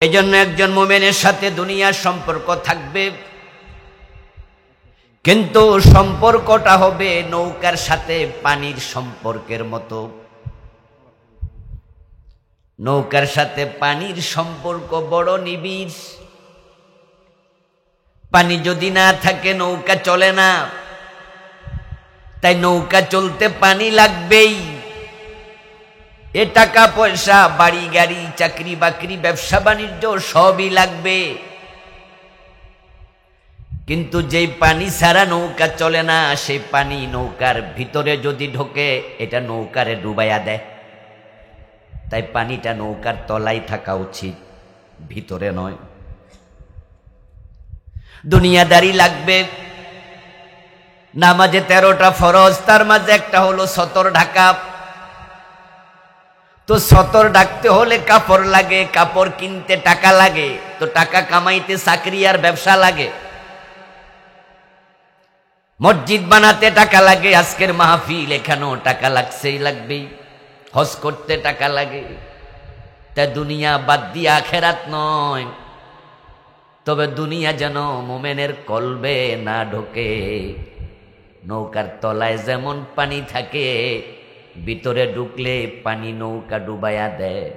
এজন্য একজন মুমিনের সাথে দুনিয়ার সম্পর্ক থাকবে, কিন্তু সম্পর্কটা হবে নৌকার সাথে পানির সম্পর্কের মতো। নৌকার সাথে পানির সম্পর্ক বড় নিবিড়। পানি যদি না থাকে নৌকা চলে না, তাই নৌকা চলতে পানি লাগবেই। এ টাকা পয়সা, বাড়ি গাড়ি, চাকরি বাকরি, ব্যবসা বাণিজ্য সবই লাগবে, কিন্তু যেই পানি ছাড়া নৌকা চলে না, সেই পানি নৌকার ভিতরে যদি ঢোকে এটা নৌকারে ডুবাইয়া দেয়। তাই পানিটা নৌকার তলায় থাকা উচিত, ভিতরে নয়। দুনিয়াদারি লাগবে। নামাজে 13টা ফরজ, তার মাঝে একটা হলো সতর ঢাকা। তো সতর ঢাকতে হলে কাপড় লাগে, কাপড় কিনতে টাকা লাগে, তো টাকা কামাইতে চাকরি আর ব্যবসা লাগে। মসজিদ বানাতে টাকা লাগে, আজকের মাহফিল এখানেও টাকা লাগছেই, লাগবেই। হজ করতে টাকা লাগে। তা দুনিয়া বাদ দিয়ে আখেরাত নয়। তবে দুনিয়া যেন মোমেনের কলবে না ঢোকে। নৌকার তলায় যেমন পানি থাকে, ভিতরে ঢুকলে পানি নৌকা ডুবাইয়া দেয়।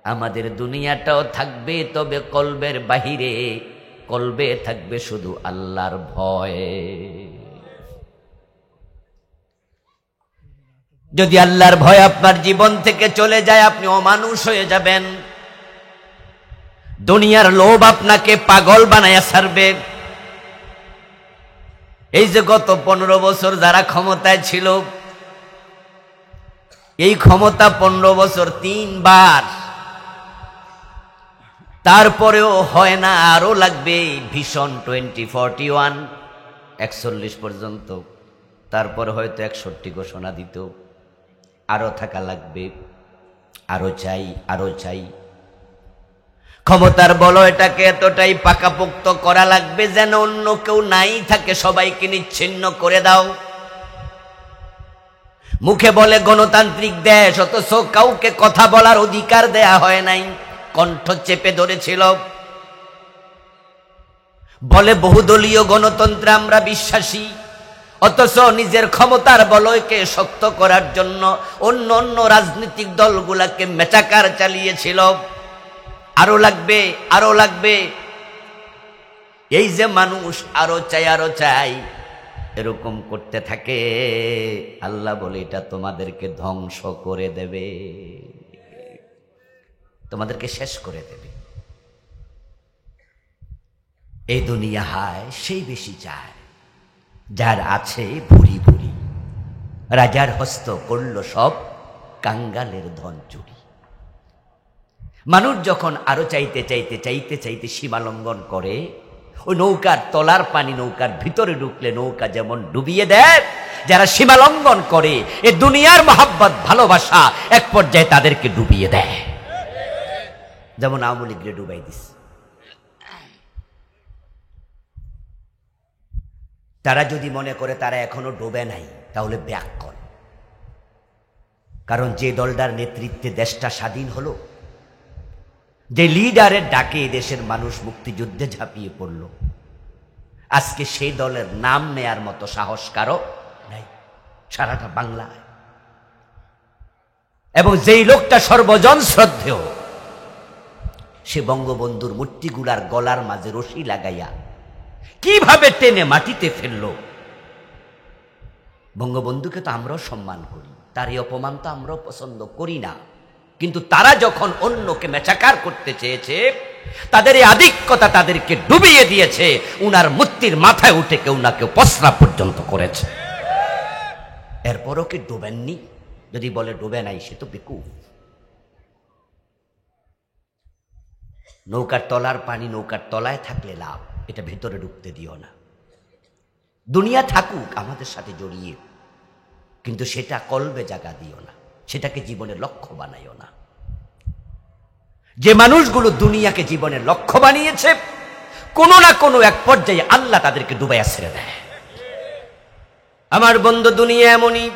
আমাদের দুনিয়াটাও থাকবে, তবে কলবের বাহিরে। কলবে থাকবে শুধু আল্লাহর ভয়। যদি আল্লাহর ভয় আপনার জীবন থেকে চলে যায়, আপনি অমানুষ হয়ে যাবেন। দুনিয়ার লোভ আপনাকে পাগল বানায়া ছাড়বে। এই যে গত 15 বছর যারা ক্ষমতায় ছিল, এই ক্ষমতা 15 বছর 3 বার, তারপরেও হয় না, আরো লাগবে। ভীষণ 2041 41 পর্যন্ত, তারপরে হয়তো 61 ঘোষণা দিত। আরো থাকা লাগবে, আরো চাই, আরো চাই। ক্ষমতার বলয়টাকে এতটাই পাকাপোক্ত করা লাগবে যেন অন্য কেউ নাই থাকে, সবাইকে নিচ্ছিন্ন করে দাও। মুখে বলে গণতান্ত্রিক দেশ, অথচ কাউকে কথা বলার অধিকার দেয়া হয় নাই, কণ্ঠ চেপে ধরেছিল। বলে বহুদলীয় গণতন্ত্রে আমরা বিশ্বাসী, অথচ নিজের ক্ষমতার বলয়কে শক্ত করার জন্য অন্য অন্য রাজনৈতিক দলগুলাকে মেচাকার চালিয়েছিল। আরো লাগবে, আরো লাগবে। এই যে মানুষ আরো চাই, আরো চাই, এরকম করতে থাকে, আল্লাহ বলে এটা তোমাদেরকে ধ্বংস করে দেবে, তোমাদেরকে শেষ করে দেবে। এই দুনিয়া হায় সেই বেশি চায়, যার আছে ভুরি ভুরি। রাজার হস্ত করল সব, কাঙ্গালের ধন চুরি। মানুষ যখন আরো চাইতে চাইতে চাইতে চাইতে সীমা লঙ্ঘন করে, ওই নৌকার তলার পানি নৌকার ভিতরে ঢুকলে নৌকা যেমন ডুবিয়ে দেয়, যারা সীমা লঙ্ঘন করে এ দুনিয়ার মহাব্বত ভালোবাসা এক পর্যায়ে তাদেরকে ডুবিয়ে দেয়। যেমন আওয়ামী লীগকে ডুবাই দিস। তারা যদি মনে করে তারা এখনো ডুবে নাই, তাহলে ব্যাক কর। কারণ যে দলটার নেতৃত্বে দেশটা স্বাধীন হলো, যে লিডারের ডাকে দেশের মানুষ মুক্তিযুদ্ধে ঝাঁপিয়ে পড়ল, আজকে সেই দলের নাম নেয়ার মতো সাহস কারো নাই সারাটা বাংলায়। এবং যেই লোকটা সর্বজন শ্রদ্ধেয়, সে বঙ্গবন্ধুর মূর্তিগুলার গলার মাঝে রশি লাগাইয়া কিভাবে টেনে মাটিতে ফেলল। বঙ্গবন্ধুকে তো আমরাও সম্মান করি, তার এই অপমান তো আমরাও পছন্দ করি না, কিন্তু তারা যখন অন্যকে মেচাকার করতে চেয়েছে, তাদের এই আধিক্যতা তাদেরকে ডুবিয়ে দিয়েছে। উনার মূর্তির মাথায় উঠে কেউ না কেউ প্রস্রাব পর্যন্ত করেছে। এরপরও কি ডুবেননি? যদি বলে ডুবে নাই, সে তো বেকুফ। নৌকার তলার পানি নৌকার তলায় থাকলে লাভ, এটা ভেতরে ঢুকতে দিও না। দুনিয়া থাকুক আমাদের সাথে জড়িয়ে, কিন্তু সেটা কলবে জায়গা দিও না, সেটাকে জীবনের লক্ষ্য বানাইও না। যে মানুষগুলো দুনিয়াকে জীবনের লক্ষ্য বানিয়েছে, কোনো না কোনো এক পর্যায়ে আল্লাহ তাদেরকে ডুবাইয়া ছেড়ে দেয়। আমার বন্ধু, দুনিয়া এমনই,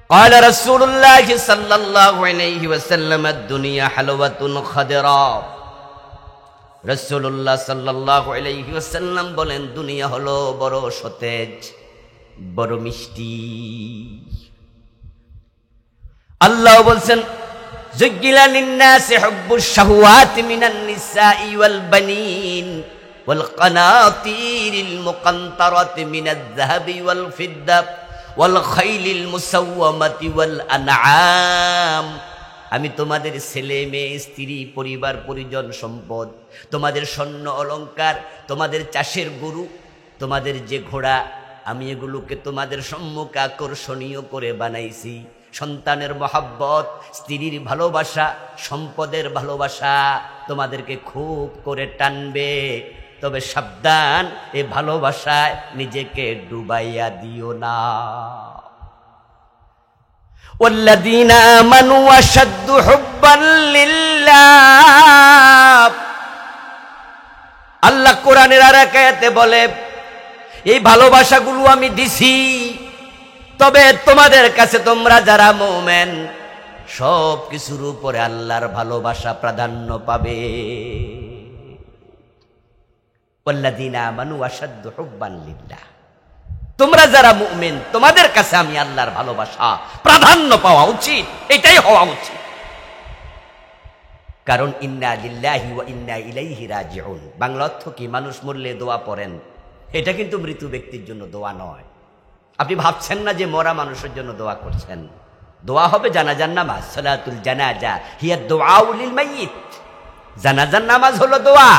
قال رسول الله صلى الله عليه وسلم الدنيا حلوة خضراء রাসূলুল্লাহ সাল্লাল্লাহু আলাইহি ওয়াসাল্লাম বলেন দুনিয়া হলো বড় সতেজ বড় মিষ্টি। আল্লাহ বলছেন যুগিলা লিন্নাসি হুব্বুশ শাহওয়াতি মিনান নিসাই ওয়াল বানিন ওয়াল কানাতিরিল মুকান্তারাতি মিনাজ যাহাবি ওয়াল ফিদ্দা ওয়াল খাইলিল মুসাওয়ামাতি ওয়াল আনআম। আমি তোমাদের ছেলে মেয়ে স্ত্রী পরিবার পরিজন সম্পদ, তোমাদের স্বর্ণ অলংকার, তোমাদের চাষের গরু, তোমাদের যে ঘোড়া, আমি এগুলোকে তোমাদের সম্মুখে আকর্ষণীয় করে বানাইছি। সন্তানের মহাব্বত, স্ত্রীর ভালোবাসা, সম্পদের ভালোবাসা তোমাদেরকে খুব করে টানবে। তবে সাবধান, এ ভালোবাসায় নিজেকে ডুবাইয়া দিও না। والذين آمنوا أشد حبا لله। আল্লাহ কোরআনের আরেক আয়াতে বলে এই ভালোবাসাগুলো আমি দিছি, তবে তোমাদের কাছে তোমরা যারা মুমিন সব কিছুর উপরে আল্লাহর ভালোবাসা প্রাধান্য পাবে। والذين آمنوا أشد حبا لله। তোমরা যারা মুমিন তোমাদের কাছে আমি আল্লাহর ভালোবাসা প্রাধান্য পাওয়া উচিত, এটাই হওয়া উচিত। কারণ ইন্না লিল্লাহি ওয়া ইন্না ইলাইহি রাজিউন। বাংলা অর্থ কি? মানুষ মরলে দোয়া পড়েন, এটা কিন্তু মৃত ব্যক্তির জন্য দোয়া নয়। আপনি ভাবছেন না যে মরা মানুষের জন্য দোয়া করছেন। দোয়া হবে জানাজার নামাজ, সালাতুল জানাজা হিয়া দুআউ লিল মাইয়িত। জানাজার নামাজ হলো দোয়া।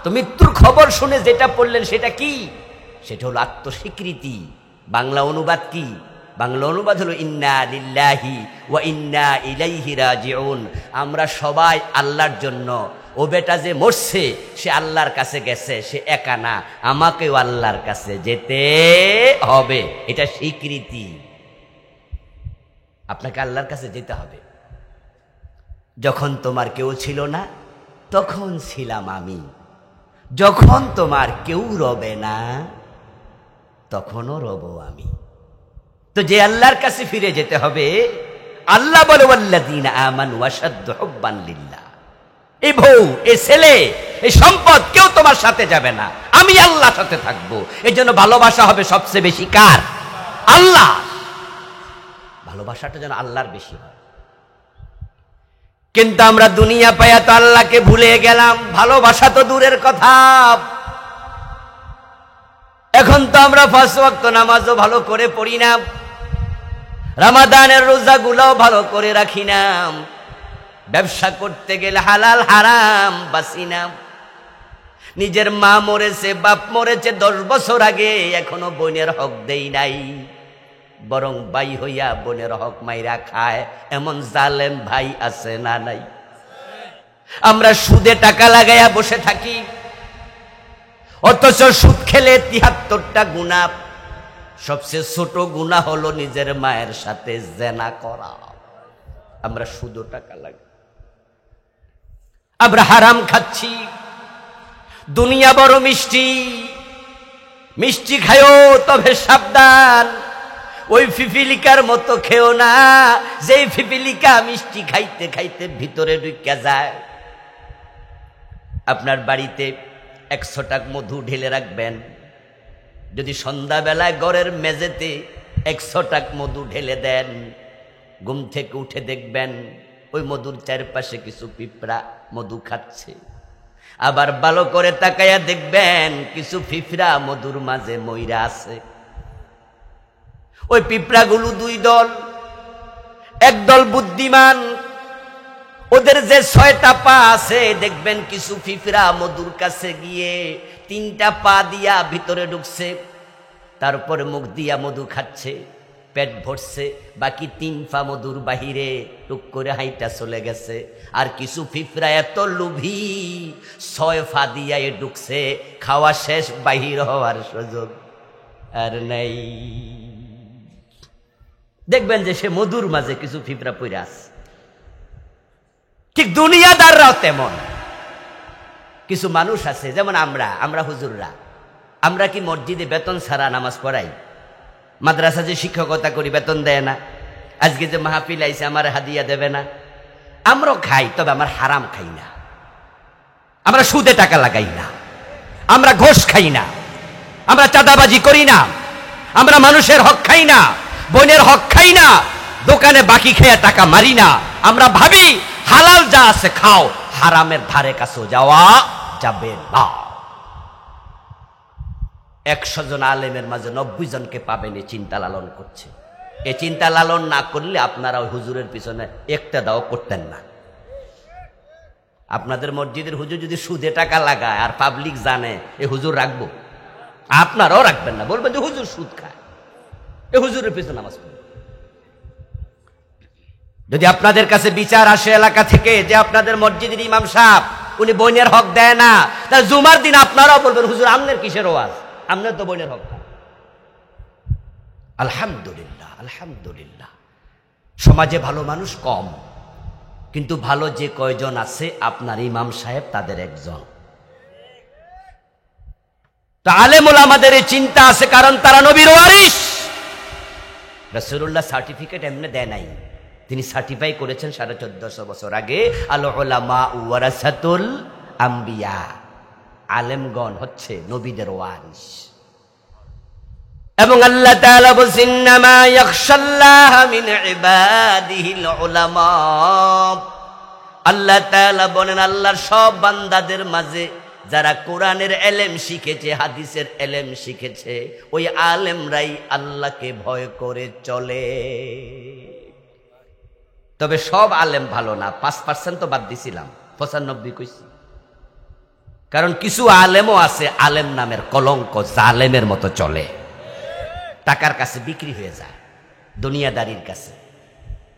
তো মৃত্যুর খবর শুনে যেটা পড়লেন সেটা কি? সেটা হলো আত্মস্বীকৃতি। বাংলা অনুবাদ কি? বাংলা অনুবাদ হলো ইন্না লিল্লাহি ওয়া ইন্না ইলাইহি রাজিউন। আমরা সবাই আল্লাহর জন্য। ও বেটা যে মরছে সে আল্লাহর কাছে গেছে, সে একা না, আমাকেও আল্লাহর কাছে যেতে হবে। এটা স্বীকৃতি। আপনাকে আল্লাহর কাছে যেতে হবে। যখন তোমার কেউ ছিল না তখন ছিলাম আমি, যখন তোমার কেউ রবে না তখনও রব আমি। তো যে আল্লাহর কাছে ফিরে যেতে হবে, আল্লাহ বলে ওয়াল্লাযীনা আমানু আশাদ্দু হুব্বান লিল্লাহ। এই বউ, এই ছেলে, এই সম্পদ কেউ তোমার সাথে যাবে না, আমি আল্লাহর সাথে থাকবো। এই জন্য ভালোবাসা হবে সবচেয়ে বেশি কার? আল্লাহ। ভালোবাসাটা যেন আল্লাহর বেশি হয়। কিন্তু আমরা দুনিয়া পাইয়া তো আল্লাহকে ভুলে গেলাম, ভালোবাসা তো দূরের কথা। এখন তো আমরা 5 ওয়াক্ত নামাজও ভালো করে পড়ি না, রমাদানের রোজাগুলোও ভালো করে রাখি না, ব্যবসা করতে গেলে হালাল হারাম বাসি না। নিজের মা মরেছে, বাপ মরেছে 10 বছর আগে, এখনো বোনের হক দেই নাই, বরং ভাই হইয়া বোনের হক মাইরা খায়। এমন জালেম ভাই আছে না নাই? আমরা সুদে টাকা লাগাইয়া বসে থাকি, অথচ সুদ খেলে 73টা গুনাহ। সবচেয়ে ছোট গুনাহ হলো নিজের মায়ের সাথে জেনা করা। আমরা সুদও টাকা লাগাই, আমরা হারাম খাচ্ছি। দুনিয়া বড় মিষ্টি, মিষ্টি খায়ও, তবে সাবধান, ওই পিপিলিকার মতো খেও না, যেই পিপিলিকা মিষ্টি খাইতে খাইতে ভিতরে ঢুকে যায়। আপনার বাড়িতে 100 টাক মধু ঢেলে রাখবেন। যদি সন্ধ্যাবেলায় ঘরের মেঝেতে 100 টাক মধু ঢেলে দেন, ঘুম থেকে উঠে দেখবেন ওই মধুর চারপাশে কিছু পিঁপড়া মধু খাচ্ছে। আবার ভালো করে তাকাইয়া দেখবেন কিছু পিঁপড়া মধুর মাঝে মইরা আছে। ওই পিঁপড়াগুলো 2 দল। একদল বুদ্ধিমান, ওদের যে 6টা পা আছে, দেখবেন কিছু পিঁপড়া মধুর কাছে গিয়ে 3টা পা দিয়া ভিতরে ঢুকছে, তারপরে মুখ দিয়া মধু খাচ্ছে, পেট ভরছে, বাকি 3 পা মধুর বাহিরে টুক করে হাইটা চলে গেছে। আর কিছু পিঁপড়া এত লোভী 6 পা দিয়া ঢুকছে, খাওয়া শেষ, বাহির হওয়ার সুযোগ আর নাই। দেখবেন যে সে মধুর মাঝে কিছু পিঁপড়া পড়ে আছে। ঠিক দুনিয়াদাররাও তেমন। কিছু মানুষ আছে, যেমন আমরা হুজুররা, আমরা কি মসজিদে বেতন ছাড়া নামাজ পড়াই? মাদ্রাসা যে শিক্ষকতা করি বেতন দেয় না? আজকে যে মাহফিল আইছে আমার হাদিয়া দেবে না? আমরাও খাই, তবে আমার হারাম খাই না, আমরা সুদে টাকা লাগাই না, আমরা ঘোষ খাই না, আমরা চাঁদাবাজি করি না, আমরা মানুষের হক খাই না, বোনের হক খাই না, দোকানে বাকি খেয়ে টাকা মারি না। আমরা ভাবি হালাল যা আছে খাও, হারামের ধারে কাছে যাওয়া যাবে না। 100 জন আলেমের মাঝে 90 জনকে পাবেন এই চিন্তা লালন করছে। এই চিন্তা লালন না করলে আপনারা ওই হুজুরের পিছনে একটা দাও করতেন না। আপনাদের মসজিদের হুজুর যদি সুদে টাকা লাগায় আর পাবলিক জানে, এ হুজুর রাখবো? আপনারাও রাখবেন না, বলবেন যে হুজুর সুদ খায়, এ হুজুরের পিছনে নামাজ পড়বে। যদি আপনাদের কাছে বিচার আসে এলাকা থেকে যে আপনাদের মসজিদের ইমাম সাহেব উনি বইনের হক দেয় না, তাহলে জুমার দিন আপনারাও বলবেন হুজুর আমনের কিসের ওয়াজ, আমনের তো বইনের হক। আলহামদুলিল্লাহ, আলহামদুলিল্লাহ, সমাজে ভালো মানুষ কম, কিন্তু ভালো যে কয়জন আছে আপনার ইমাম সাহেব তাদের একজন। তো আলেম ওলামাদের এই চিন্তা আছে, কারণ তারা নবীর ওয়ারিস। রাসূলুল্লাহ সার্টিফিকেট এমনি দেয় নাই, তিনি সার্টিফাই করেছেন 1450 বছর আগে। আল উলামা ওয়ারাসাতুল আম্বিয়া, আলেমগণ হচ্ছে নবীদের ওয়ারিস। এবং আল্লাহ তাআলা বলেন ইন্নামা ইয়াখশাল্লাহা মিন ইবাদিহিল উলামা। আল্লাহ তাআলা বলেন আল্লাহর সব বান্দাদের মাঝে যারা কোরআনের এলেম শিখেছে, হাদিসের এলেম শিখেছে, ওই আলেমরাই আল্লাহকে ভয় করে চলে। তবে সব আলেম ভালো না, 5% তো বাদ দিছিলাম, 95 কইছি। কারণ কিছু আলেমও আছে আলেম নামের কলঙ্ক, জালেমের মতো চলে, টাকার কাছে বিক্রি হয়ে যায়, দুনিয়াদারির কাছে।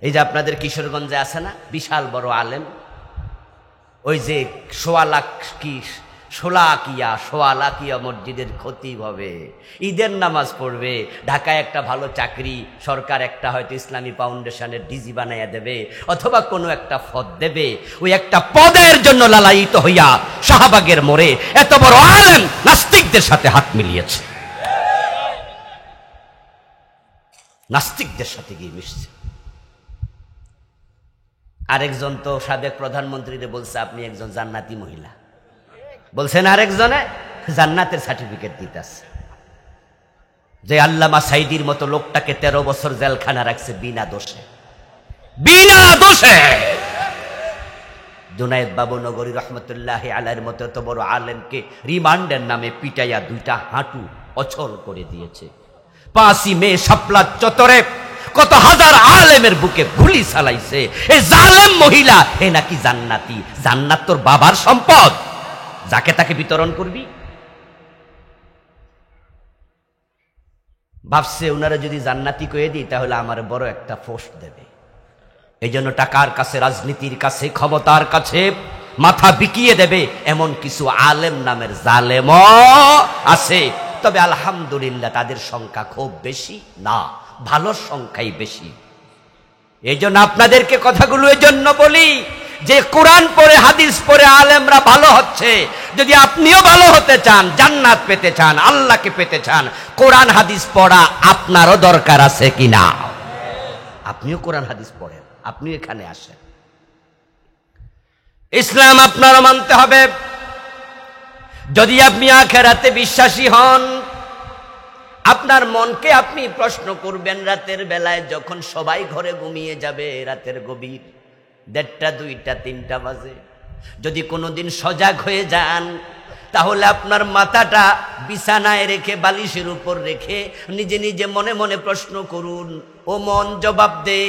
এই যে আপনাদের কিশোরগঞ্জে আছে না বিশাল বড় আলেম, ওই যে 16 লাখিয়া মসজিদের খতিব হবে, ঈদের নামাজ পড়বে, ঢাকায় একটা ভালো চাকরি, সরকার একটা হয়তো ইসলামী ফাউন্ডেশনের ডিজি বানাইয়া দেবে, অথবা কোনো একটা পদ দেবে। ওই একটা পদের জন্য লালায়িত হইয়া শাহবাগের মোড়ে এত বড় আলেম নাস্তিকদের সাথে হাত মিলিয়েছে, নাস্তিকদের সাথে গিয়ে মিশছে। আরেকজন তো সাবেক প্রধানমন্ত্রীরে বলছে আপনি একজন জান্নাতি মহিলা, বলছেন আরেকজনে জান্নাতের সার্টিফিকেট দিতেছে। যে আল্লামা সাইদির মতো লোকটাকে 13 বছর জেলখানা রাখছে বিনা দোষে, বিনা দোষে। জুনায়েদ বাবু নগরী রহমতুল্লাহি আলাইহির মতো এত বড় আলেমকে রিমান্ডের নামে পিটাইয়া 2টা হাঁটু অচল করে দিয়েছে। 5ই মে শাপলা চত্বরে কত হাজার আলেমের বুকে গুলি চালাইছে। এই জালেম মহিলা এ নাকি জান্নাতি। জান্নাত তোর বাবার সম্পদ, যাকে তাকে বিতরণ করবি। ভাবছে ওনারা যদি জান্নাতি কয়ে দিই তাহলে আমার বড় একটা পোস্ট দেবে। এই জন্য টাকার কাছে, রাজনীতির কাছে, ক্ষমতার কাছে মাথা বিকিয়ে দেবে এমন কিছু আলেম নামের জালেম আছে। তবে আলহামদুলিল্লাহ তাদের সংখ্যা খুব বেশি না, ভালোর সংখ্যাই বেশি। এই জন্য আপনাদেরকে কথাগুলো এই জন্য বলি যে কোরআন পড়ে হাদিস পড়ে আলেমরা ভালো হচ্ছে। যদি আপনিও ভালো হতে চান, জান্নাত পেতে চান, আল্লাহকে পেতে চান, কোরআন হাদিস পড়া আপনারও দরকার আছে কিনা? আপনিও কোরআন হাদিস পড়েন, আপনিও এখানে আসেন। ইসলাম আপনারও মানতে হবে। যদি আপনি আখিরাতে বিশ্বাসী হন, আপনার মনকে আপনি প্রশ্ন করবেন রাতের বেলায় যখন সবাই ঘরে ঘুমিয়ে যাবে, রাতের গভীর 1:30, 2টা, 3টা বাজে, যদি কোনোদিন সজাগ হয়ে যান তাহলে আপনার মাথাটা বিছানায় রেখে, বালিশের উপর রেখে নিজে নিজে মনে মনে প্রশ্ন করুন, ও মন জবাব দে,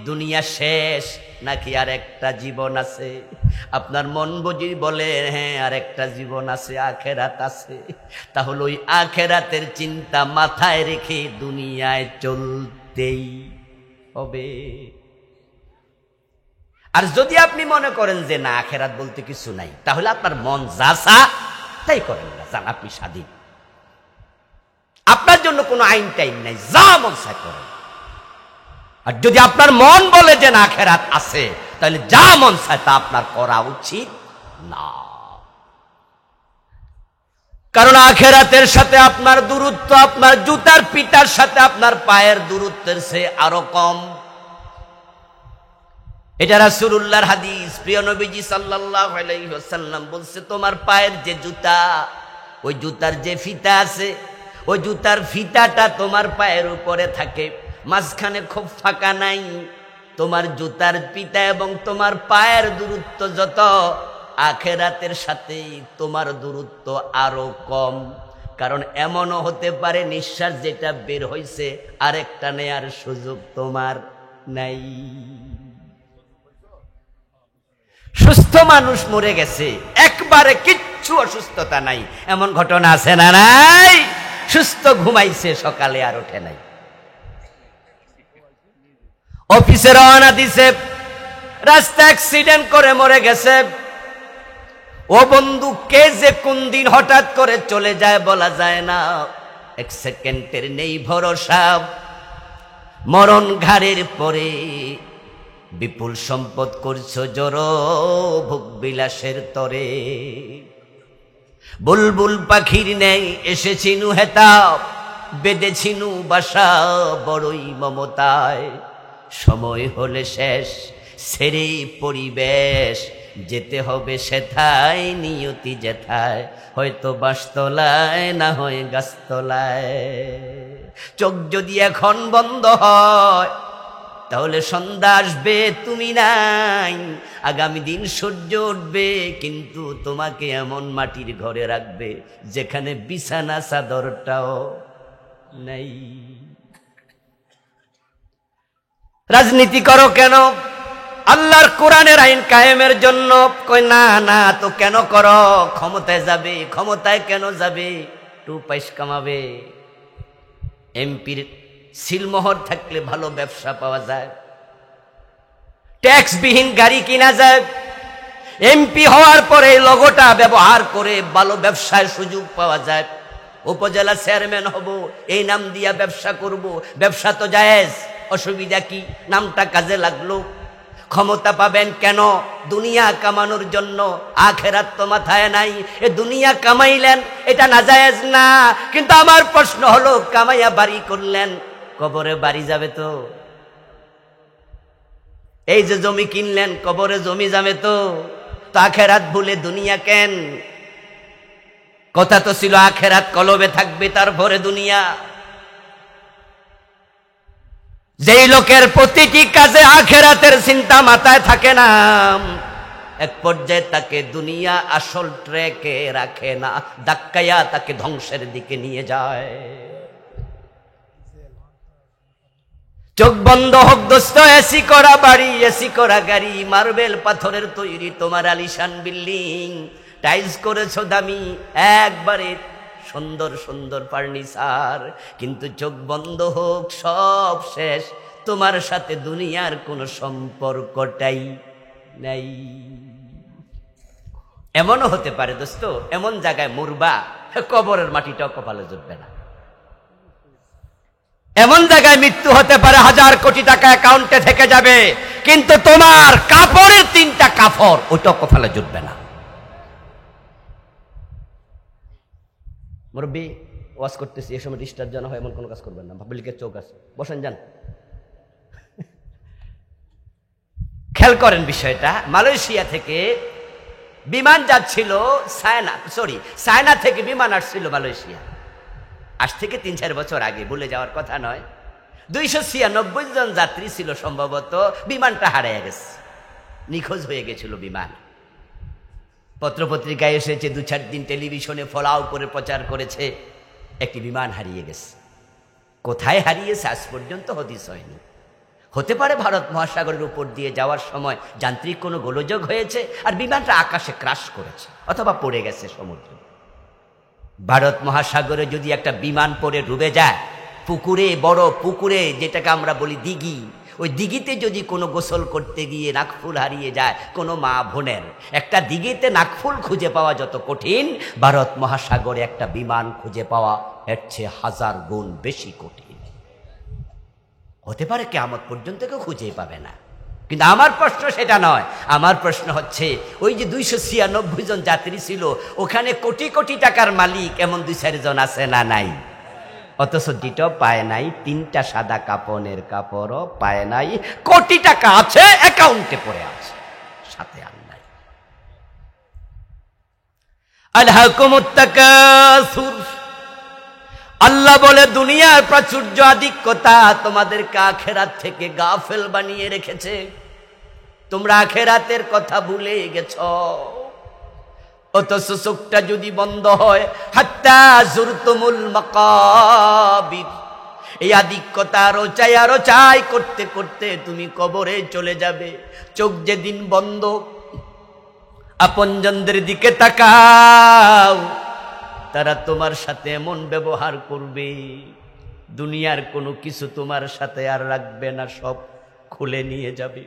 দুনিয়া শেষ নাকি আর একটা জীবন আছে? আপনার মন বুঝি বলে হ্যাঁ আর একটা জীবন আছে, আখেরাত আছে। তাহলে ওই আখেরাতের চিন্তা মাথায় রেখে দুনিয়ায় চলতেই হবে। আর যদি আপনি মনে করেন যে না আখেরাত বলতে কিছু নাই, তাহলে আপনার মন যা চা তাই করেন না, জান আপনি স্বাধীন, আপনার জন্য কোনো আইন টাইন নাই, যা মন চায় করেন। আর যদি আপনার মন বলে যে না আখেরাত আছে, তাহলে যা মন চায় তা আপনার করা উচিত না। কারণ আখেরাতের সাথে আপনার দূরত্ব আপনার জুতার পিটার সাথে আপনার পায়ের দূরত্বের চেয়ে আরো কম। এটা রাসূলুল্লাহর হাদিস। প্রিয় নবীজি সাল্লাল্লাহু আলাইহি ওয়াসাল্লাম বলছে, তোমার পায়ের যে জুতা, ওই জুতার যে ফিতা আছে, ওই জুতার ফিতাটা তোমার পায়ের উপরে থাকে, মাঝখানে খুব ফাঁকা নাই। তোমার জুতার ফিতা এবং তোমার পায়ের দূরত্ব যত, আখিরাতের সাথে তোমার দূরত্ব আরো কম। কারণ এমনও হতে পারে নিঃশ্বাস যেটা বের হইছে আরেকটা নেয়ার সুযোগ তোমার নাই। সুস্থ মানুষ মরে গেছে, একবারে কিচ্ছু অসুস্থতা নাই, এমন ঘটনা আছে না নাই? সুস্থ ঘুমাইছে, সকালে আর ওঠে নাই। অফিসে রওনা দিছে, রাস্তা অ্যাক্সিডেন্ট করে মরে গেছে। ও বন্ধু, কে যে কোন দিন হঠাৎ করে চলে যায় বলা যায় না, এক সেকেন্ডের নেই ভরসা। মরণ ঘাড়ের পরে, বিপুল সম্পদ করছো জড়ো, ভোগ বিলাসের তরে। বুলবুল পাখির নেই এসেছিনু হেতা, বেঁধেছিনু বাসা বড়ই মমতায়। সময় হলে শেষ, ছেড়ে পরিবেশ, যেতে হবে সেথায়, নিয়তি যেথায়, হয়তো বাঁশতলায় না হয় গাছতলায়। চোখ যদি এখন বন্ধ হয়, তাহলে সন্ধ্যা আসবে, তুমি নাই। আগামী দিন সূর্য উঠবে, কিন্তু তোমাকে এমন মাটির ঘরে রাখবে যেখানে বিছানা চাদরটাও নাই। রাজনীতি করো কেন? আল্লাহর কোরআনের আইন কায়েমের জন্য। কই না না, তো কেন করো? ক্ষমতায় যাবে। ক্ষমতায় কেন যাবে? 2 পয়সা কামাবে। এমপির সিলমোহর থাকলে ভালো ব্যবসা পাওয়া যায়, ট্যাক্সবিহীন গাড়ি কিনা যায়। এমপি হওয়ার পরে লোগোটা ব্যবহার করে ভালো ব্যবসায় সুযোগ পাওয়া যায়। উপজেলা চেয়ারম্যান হব, এই নাম দিয়া ব্যবসা করব, ব্যবসা তো জায়েজ, অসুবিধা কি? নামটা কাজে লাগলো। ক্ষমতা পাবেন কেন? দুনিয়া কামানোর জন্য, আখেরাত তো মাথায় নাই। এ দুনিয়া কামাইলেন, এটা নাজায়েজ না। কিন্তু আমার প্রশ্ন হলো, কামাইয়া বাড়ি করলেন, কবরে বাড়ি যাবে তো? এই যে জমি কিনলেন, কবরে জমি যাবে তো? তো আখেরাত ভুলে দুনিয়া কেন? কথা তো ছিল আখেরাত কলবে থাকবে, তারপরে দুনিয়া। যেই লোকের প্রতিটি কাজে আখেরাতের চিন্তা মাথায় থাকে না, এক পর্যায়ে তাকে দুনিয়া আসল ট্র্যাকে রাখে না, ধাক্কাইয়া তাকে ধ্বংসের দিকে নিয়ে যায়। চোখ বন্ধ হোক দোস্ত, এসি করা বাড়ি, এসি করা গাড়ি, মার্বেল পাথরের তৈরি তোমার আলিশান বিল্ডিং, টাইলস করেছো দামি, একবারে সুন্দর সুন্দর ফার্নিচার, কিন্তু চোখ বন্ধ হোক, সব শেষ, তোমার সাথে দুনিয়ার কোনো সম্পর্কটাই নাই। এমনও হতে পারে দোস্ত, এমন জায়গায় মরবা, কবরের মাটিটাও কপালে জুটবে না। এমন জায়গায় মৃত্যু হতে পারে, 1000 কোটি টাকা অ্যাকাউন্টে থেকে যাবে, কিন্তু তোমার কাপড়ের 3টা কাপড় ওইটাও কপালে জুটবে না। মুরব্বী, ওয়াজ করতেছি, এ সময় ডিস্টার্ব যেন হয় এমন কোনো কাজ করবেন না। পাবলিকের চোখ আছে, বসেন, যান। খেয়াল করেন বিষয়টা। মালয়েশিয়া থেকে বিমান যাচ্ছিল চায়না থেকে বিমান আসছিল মালয়েশিয়া। আজ থেকে 3-4 বছর আগে, ভুলে যাওয়ার কথা নয়। 296 জন যাত্রী ছিল সম্ভবত। বিমানটা হারিয়ে গেছে, নিখোঁজ হয়ে গেছিল বিমান। পত্রপত্রিকায় এসেছে, 2-4 দিন টেলিভিশনে ফলাও করে প্রচার করেছে, একটি বিমান হারিয়ে গেছে। কোথায় হারিয়েছে আজ পর্যন্ত হদিস হয়নি। হতে পারে ভারত মহাসাগরের উপর দিয়ে যাওয়ার সময় যান্ত্রিক কোনো গোলযোগ হয়েছে আর বিমানটা আকাশে ক্রাশ করেছে, অথবা পড়ে গেছে সমুদ্রে। ভারত মহাসাগরে যদি একটা বিমান পড়ে ডুবে যায়, পুকুরে, বড় পুকুরে, যেটাকে আমরা বলি দিঘি, ওই দিঘিতে যদি কোনো গোসল করতে গিয়ে নাকফুল হারিয়ে যায় কোনো মা বোনের, একটা দিঘিতে নাকফুল খুঁজে পাওয়া যত কঠিন, ভারত মহাসাগরে একটা বিমান খুঁজে পাওয়া এর চেয়ে 1000 গুণ বেশি কঠিন। হতে পারে কিয়ামত পর্যন্ত কেউ খুঁজেই পাবে না। কিন্তু আমার প্রশ্ন সেটা নয়। আমার প্রশ্ন হচ্ছে, ওই যে 296 জন যাত্রী ছিল, ওখানে কোটি কোটি টাকার মালিক এমন 2-4 জন আছে না নাই? অথচ যেটাও পায় নাই, 3টা সাদা কাপনের কাপড়ও পায় নাই, কোটি টাকা আছে অ্যাকাউন্টে পড়ে আছে, সাথে আর নাই। আলহাকুমুত তাকাসুর, আল্লাহ বলে দুনিয়ার প্রাচুর্য আধিক্যতা তোমাদেরকে আখিরাত থেকে গাফেল বানিয়ে রেখেছে। তোমরা আখিরাতের কথা ভুলে গেছ। অথচ চোখটা যদি বন্ধ হয়, হাত্তা জুরতুমুল মাকাবির, এই আধিক্যতা আরো চাই করতে করতে তুমি কবরে চলে যাবে। চোখ যেদিন বন্ধ, আপনজনদের দিকে তাকাও, তারা তোমার সাথে এমন ব্যবহার করবে, দুনিয়ার কোনো কিছু তোমার সাথে আর রাখবে না, সব খুলে নিয়ে যাবে।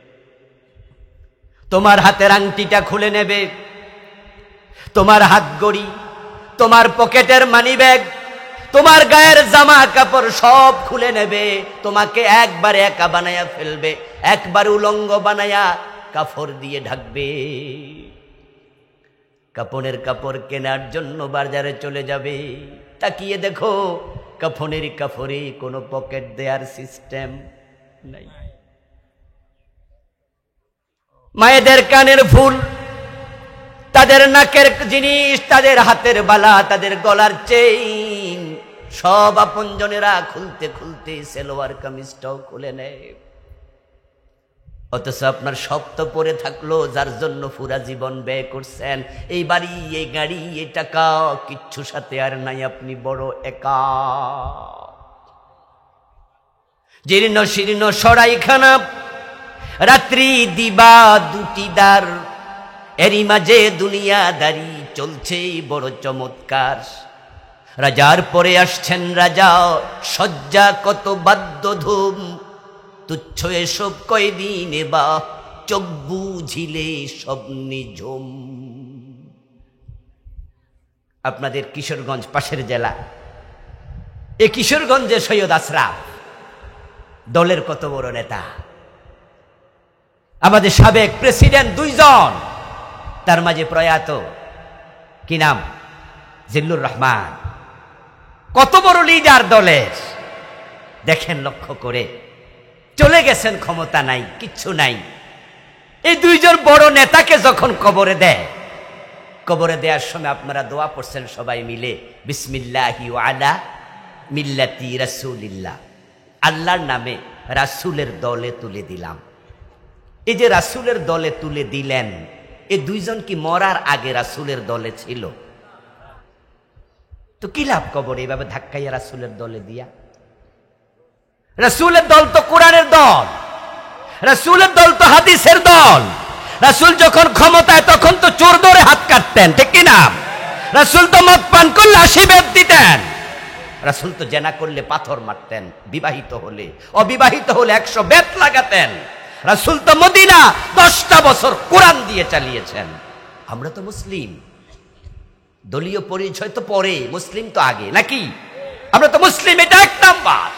তোমার হাতের আংটিটা খুলে নেবে, তোমার হাত ঘড়ি, তোমার পকেটের মানিব্যাগ, তোমার গায়ের জামা কাপড় সব খুলে নেবে। তোমাকে একবারে একা বানায়া ফেলবে, একবার উলঙ্গ বানায়া কাপড় দিয়ে ঢাকবে। কাপড়ের কাপড় কেনার জন্য বাজারে চলে যাবে, তাকিয়ে দেখো কাফনের কাপড়ে কোনো পকেট দেয়ার সিস্টেম নাই। মায়েদের কানের ফুল, তাদের নাকের জিনিস, তাদের হাতের বালা, তাদের গলার চেইন, সব আপনজনেরা খুলতে খুলতে সেলোয়ার কামিজটাও খুলে নেয়। অথচ আপনার সব তো পরে থাকলো, যার জন্য পুরা জীবন ব্যয় করছেন। এই বাড়ি, এই গাড়ি, এই টাকা, কিচ্ছু সাথে আর নাই, আপনি বড় একা। জীর্ণ শীর্ণ সরাইখানা, রাত্রি দিবা দুটি দ্বার, এরই মাঝে দুনিয়াদারি চলছে বড় চমৎকার। রাজার পরে আসছেন রাজা, সজ্জা কত বাদ্য ধুম, তুচ্ছ এসব কয়দিনে বা চোখ বুঝিলে সব নিঝুম। আপনাদের কিশোরগঞ্জ পাশের জেলা, এই কিশোরগঞ্জে সৈয়দ আশরাফ দলের কত বড় নেতা, আমাদের সাবেক প্রেসিডেন্ট 2 জন, তার মাঝে প্রয়াত কি নাম, জিল্লুর রহমান, কত বড় লিডার দলের। দেখেন লক্ষ্য করে, চলে গেছেন, ক্ষমতা নাই, কিচ্ছু নাই। এই 2 জন বড় নেতাকে যখন কবরে দেয়, কবরে দেওয়ার সময় আপনারা দোয়া পড়ছেন সবাই মিলে, বিসমিল্লাহি ওয়া আলা মিল্লাতি রাসূলিল্লাহ, আল্লাহর নামে রাসূলের দলে তুলে দিলাম। এই যে রাসূলের দলে তুলে দিলেন, এই 2 জন কি মরার আগে রাসূলের দলে ছিল? তো কি লাভ কবরে এভাবে ধাক্কাইয়া রাসূলের দলে দিয়া? রাসূলের দল তো কোরআনের দল, রাসূলের দল তো হাদিসের দল। রাসূল যখন ক্ষমতায় তখন তো চোর ধরে হাত কাটতেন, ঠিক কি না? রাসূল তো মদ পান করলে 80 বেত দিতেন। রাসূল তো জেনা করলে পাথর মারতেন, বিবাহিত হলে, অবিবাহিত হলে 100 বেত লাগাতেন। রাসূল তো মদিনা 10টা বছর কোরআন দিয়ে চালিয়েছেন। আমরা তো মুসলিম, দলীয় পরিচয় তো পরে, মুসলিম তো আগে, নাকি? আমরা তো মুসলিম, এটা 1 নাম্বার।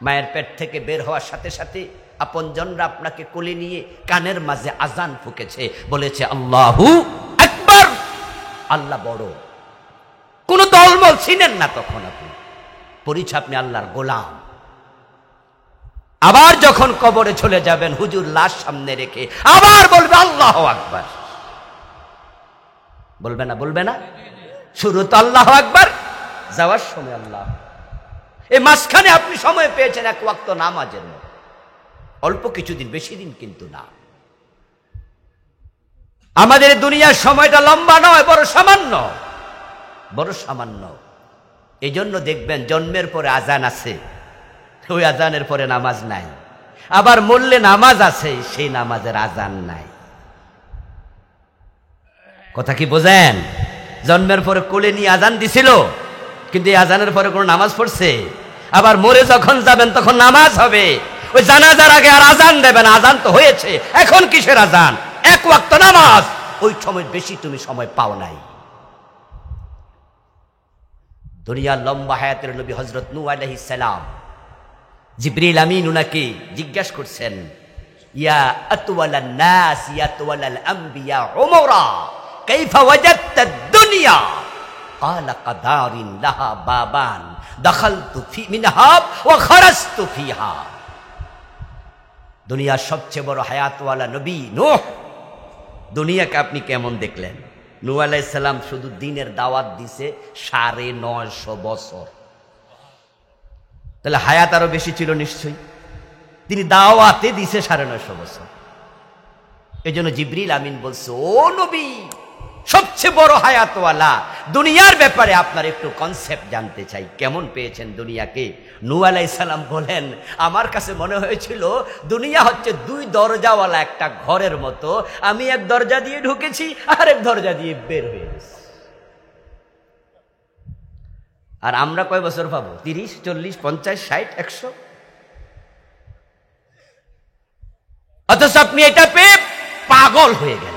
মায়ের পেট থেকে বের হওয়ার সাথে সাথে আপনজনরা আপনাকে কোলে নিয়ে কানের মাঝে আজান ফুঁকেছে, বলেছে আল্লাহু আকবার, আল্লাহ বড়। কোন দলমল ছিলেন না তখন, আপনি পরিচয়, আপনি আল্লাহর গোলাম। আবার যখন কবরে চলে যাবেন, হুজুর লাশ সামনে রেখে আবার বলবে আল্লাহু আকবার। বলবে না? বলবে না? শুরু তো আল্লাহু আকবার, যাওয়ার সময় আল্লাহ। এই মাঝখানে আপনি সময় পেয়েছেন 1 ওয়াক্ত নামাজের মতো, অল্প কিছুদিন, বেশি দিন কিন্তু না। আমাদের দুনিয়ার সময়টা লম্বা নয়, বড় সামান্য, বড় সামান্য। এই জন্য দেখবেন জন্মের পরে আজান আছে, ওই আজানের পরে নামাজ নাই। আবার মরলে নামাজ আছে, সেই নামাজের আজান নাই। কথা কি বোঝেন? জন্মের পরে কোলে নিয়ে আজান দিছিল, কিন্তু এই আজানের পরে কোন নামাজ পড়ছে? আবার মরে যখন যাবেন তখন নামাজ হবে, ওই জানাজার আগে আর আজান দেবেন। আজান তো হয়েছে, এখন কিসের আজান? 1 ওয়াক্ত নামাজ, ওই সময় বেশি তুমি সময় পাও নাই। দুনিয়ার লম্বা হায়াতের নবী হযরত নূহ আলাইহিস সালাম, জিবরিল আমিন উনাকে জিজ্ঞাসা করছেন, ইয়া আতওয়ালান নাস ইয়া আতওয়ালাল আম্বিয়া উমরা কাইফা ওয়াজাদতা দুনিয়া? হাকালাকা দারিন লাহা বাবান দাখালতু ফি মিনহা ওয়া খারাজতু ফিহা। দুনিয়ার সবচেয়ে বড় হায়াতওয়ালা নবী নূহ। দুনিয়াকে আপনি কেমন দেখলেন? নূহ আলাইহিস সালাম শুধু দ্বীনের দাওয়াত দিছে 950 বছর। তাহলে হায়াত আরো বেশি ছিল নিশ্চয়ই। তিনি দাওয়াতে দিছে 950 বছর। এই জন্য জিবরিল আমিন বলছে, ও নবী, সবচেয়ে বড় হায়াতওয়ালা দুনিয়ার ব্যাপারে আপনার একটু কনসেপ্ট জানতে চাই, কেমন পেয়েছেন দুনিয়াকে? নূহ আলাইহিস সালাম বলেন, আমার কাছে মনে হয়েছিল দুনিয়া হচ্ছে 2 দরজাওয়ালা একটা ঘরের মতো। আমি এক দরজা দিয়ে ঢুকেছি, আর এক দরজা দিয়ে বের হয়ে গেছি। আর আমরা কয় বছর পাবো? 30, 40, 50, 60, 100। অথচ আপনি এটা পেয়ে পাগল হয়ে গেলেন।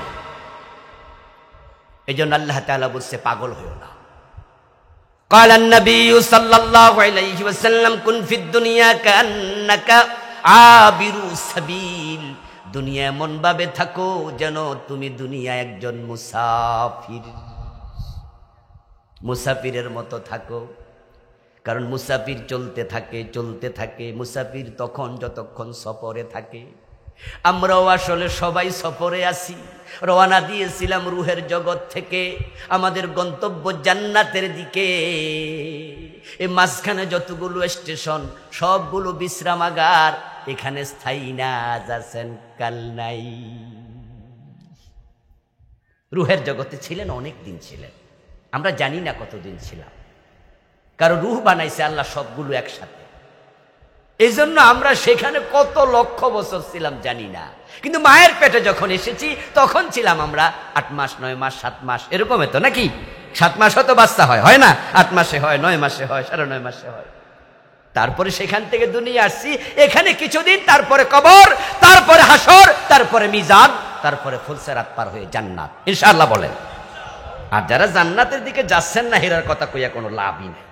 এই জন্য আল্লাহ তাআলা বলছে, পাগল হইও না। قال النبي صلى الله عليه وسلم كن في الدنيا كأنك عابر سبيل। দুনিয়া এমন ভাবে থাকো যেন তুমি দুনিয়া একজন মুসাফির। মুসাফিরের মতো থাকো, কারণ মুসাফির চলতে থাকে। মুসাফির তখন যতক্ষণ সফরে থাকে। আমরাও আসলে সবাই সফরে আছি। রওনা দিয়েছিলাম রুহের জগৎ থেকে আমাদের গন্তব্য জান্নাতের দিকে। এই মাঝখানে যতগুলো স্টেশন, সবগুলো বিশ্রামাগার। এখানে স্থায়ী না, আছেন কাল নাই। রুহের জগতে ছিলেন, অনেক দিন ছিলেন, আমরা জানি না কতদিন ছিলাম। কারণ রুহ বানাইছে আল্লাহ সবগুলো একসাথে। এই জন্য আমরা সেখানে কত লক্ষ বছর ছিলাম জানি না। কিন্তু মায়ের পেটে যখন এসেছি তখন ছিলাম আমরা 8 মাস, 9 মাস, 7 মাস, এরকম তো নাকি? 7 মাসও তো বাচ্চা হয় না? 8 মাসে হয়, 9 মাসে হয়, 9.5 মাসে হয়। তারপরে সেখান থেকে দুনিয়া আসছি, এখানে কিছুদিন, তারপরে কবর, তারপরে হাসর, তারপরে মিজান, তারপরে ফুলসিরাত পার হয়ে জান্নাত, ইনশাআল্লাহ বলেন। আর যারা জান্নাতের দিকে যাচ্ছেন না, হেরার কথা কইয়া কোনো লাভই নেই।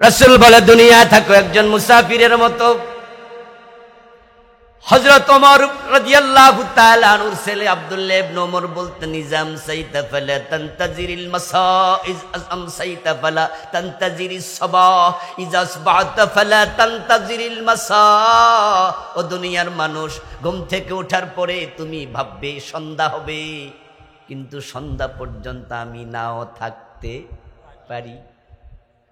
রাসূল বলে, দুনিয়া থাকো একজন মুসাফিরের মতো। হযরত ওমর রাদিয়াল্লাহু তাআলা আনহুর ছেলে আব্দুল্লাহ ইবনে ওমর বলতেন, নিজাম সাইতা ফালা তানতাজিরিল মাসাইজ আমসাইতা ফালা তানতাজিরিস সাবাহ ইজা আসবাহতা ফালা তানতাজিরিল মাসা। ও দুনিয়ার মানুষ, ঘুম থেকে ওঠার পরে তুমি ভাববে সন্ধ্যা হবে, কিন্তু সন্ধ্যা পর্যন্ত আমি নাও থাকতে পারি।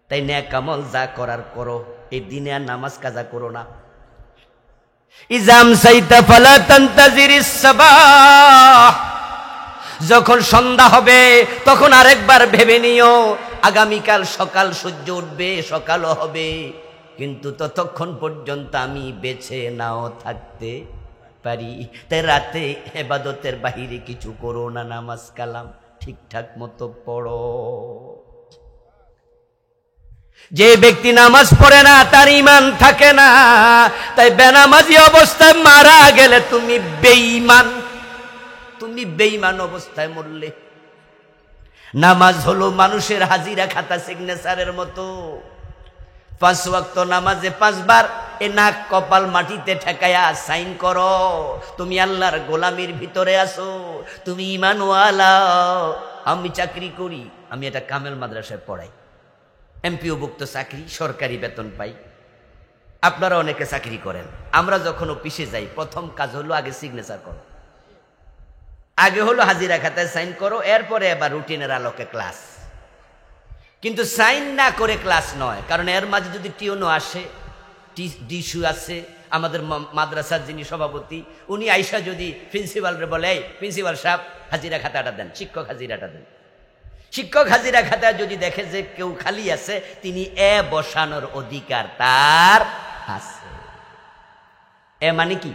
তাই নেক আমল যা করার করো, এই দিনে আর নামাজ কাজা করো না। ইজাম সাইতা ফালা তানতাজিরিস সাবাহ, যখন সন্ধ্যা হবে তখন আরেকবার ভেবে নিও আগামীকাল সকাল সূর্য উঠবে, সকালও হবে, কিন্তু ততক্ষণ পর্যন্ত আমি বেঁচে নাও থাকতে পারি। তাই রাতে ইবাদতের বাহিরে কিছু করো না, নামাজ কালাম ঠিকঠাক মতো পড়ো। যে ব্যক্তি নামাজ পড়ে না তার ঈমান থাকে না। তাই বেনামাজি অবস্থায় মারা গেলে তুমি বেঈমান, তুমি বেঈমান অবস্থায় মরলে। নামাজ হলো মানুষের হাজিরা খাতা, সিগনেচারের মতো। 5 ওয়াক্ত নামাজে 5 বার এ নাক কপাল মাটিতে ঠেকায়া সাইন করো, তুমি আল্লাহর গোলামির ভিতরে আছো, তুমি ঈমানওয়ালা। আমি চাকরি করি, আমি এটা কামেল মাদ্রাসায় পড়াই, এমপিওভুক্ত চাকরি, সরকারি বেতন পাই। আপনারা অনেকে চাকরি করেন। আমরা যখন অফিসে যাই, প্রথম কাজ হলো আগে সিগনেচার করো, আগে হলো হাজিরা খাতায় সাইন করো, এরপরে এবার রুটিনের আলোকে ক্লাস। কিন্তু সাইন না করে ক্লাস নয়, কারণ এর মাঝে যদি টিউনো আসে, ডিসু আছে, আমাদের মাদ্রাসার যিনি সভাপতি, উনি আইসা যদি প্রিন্সিপালরে বলে, প্রিন্সিপাল সাহেব হাজিরা খাতাটা দেন, শিক্ষক হাজিরাটা দেন। শিক্ষক হাজিরা খাতা যদি দেখে যে কেউ খালি আছে, তিনি এ বসানোর অধিকার তার আছে। এ মানে কি?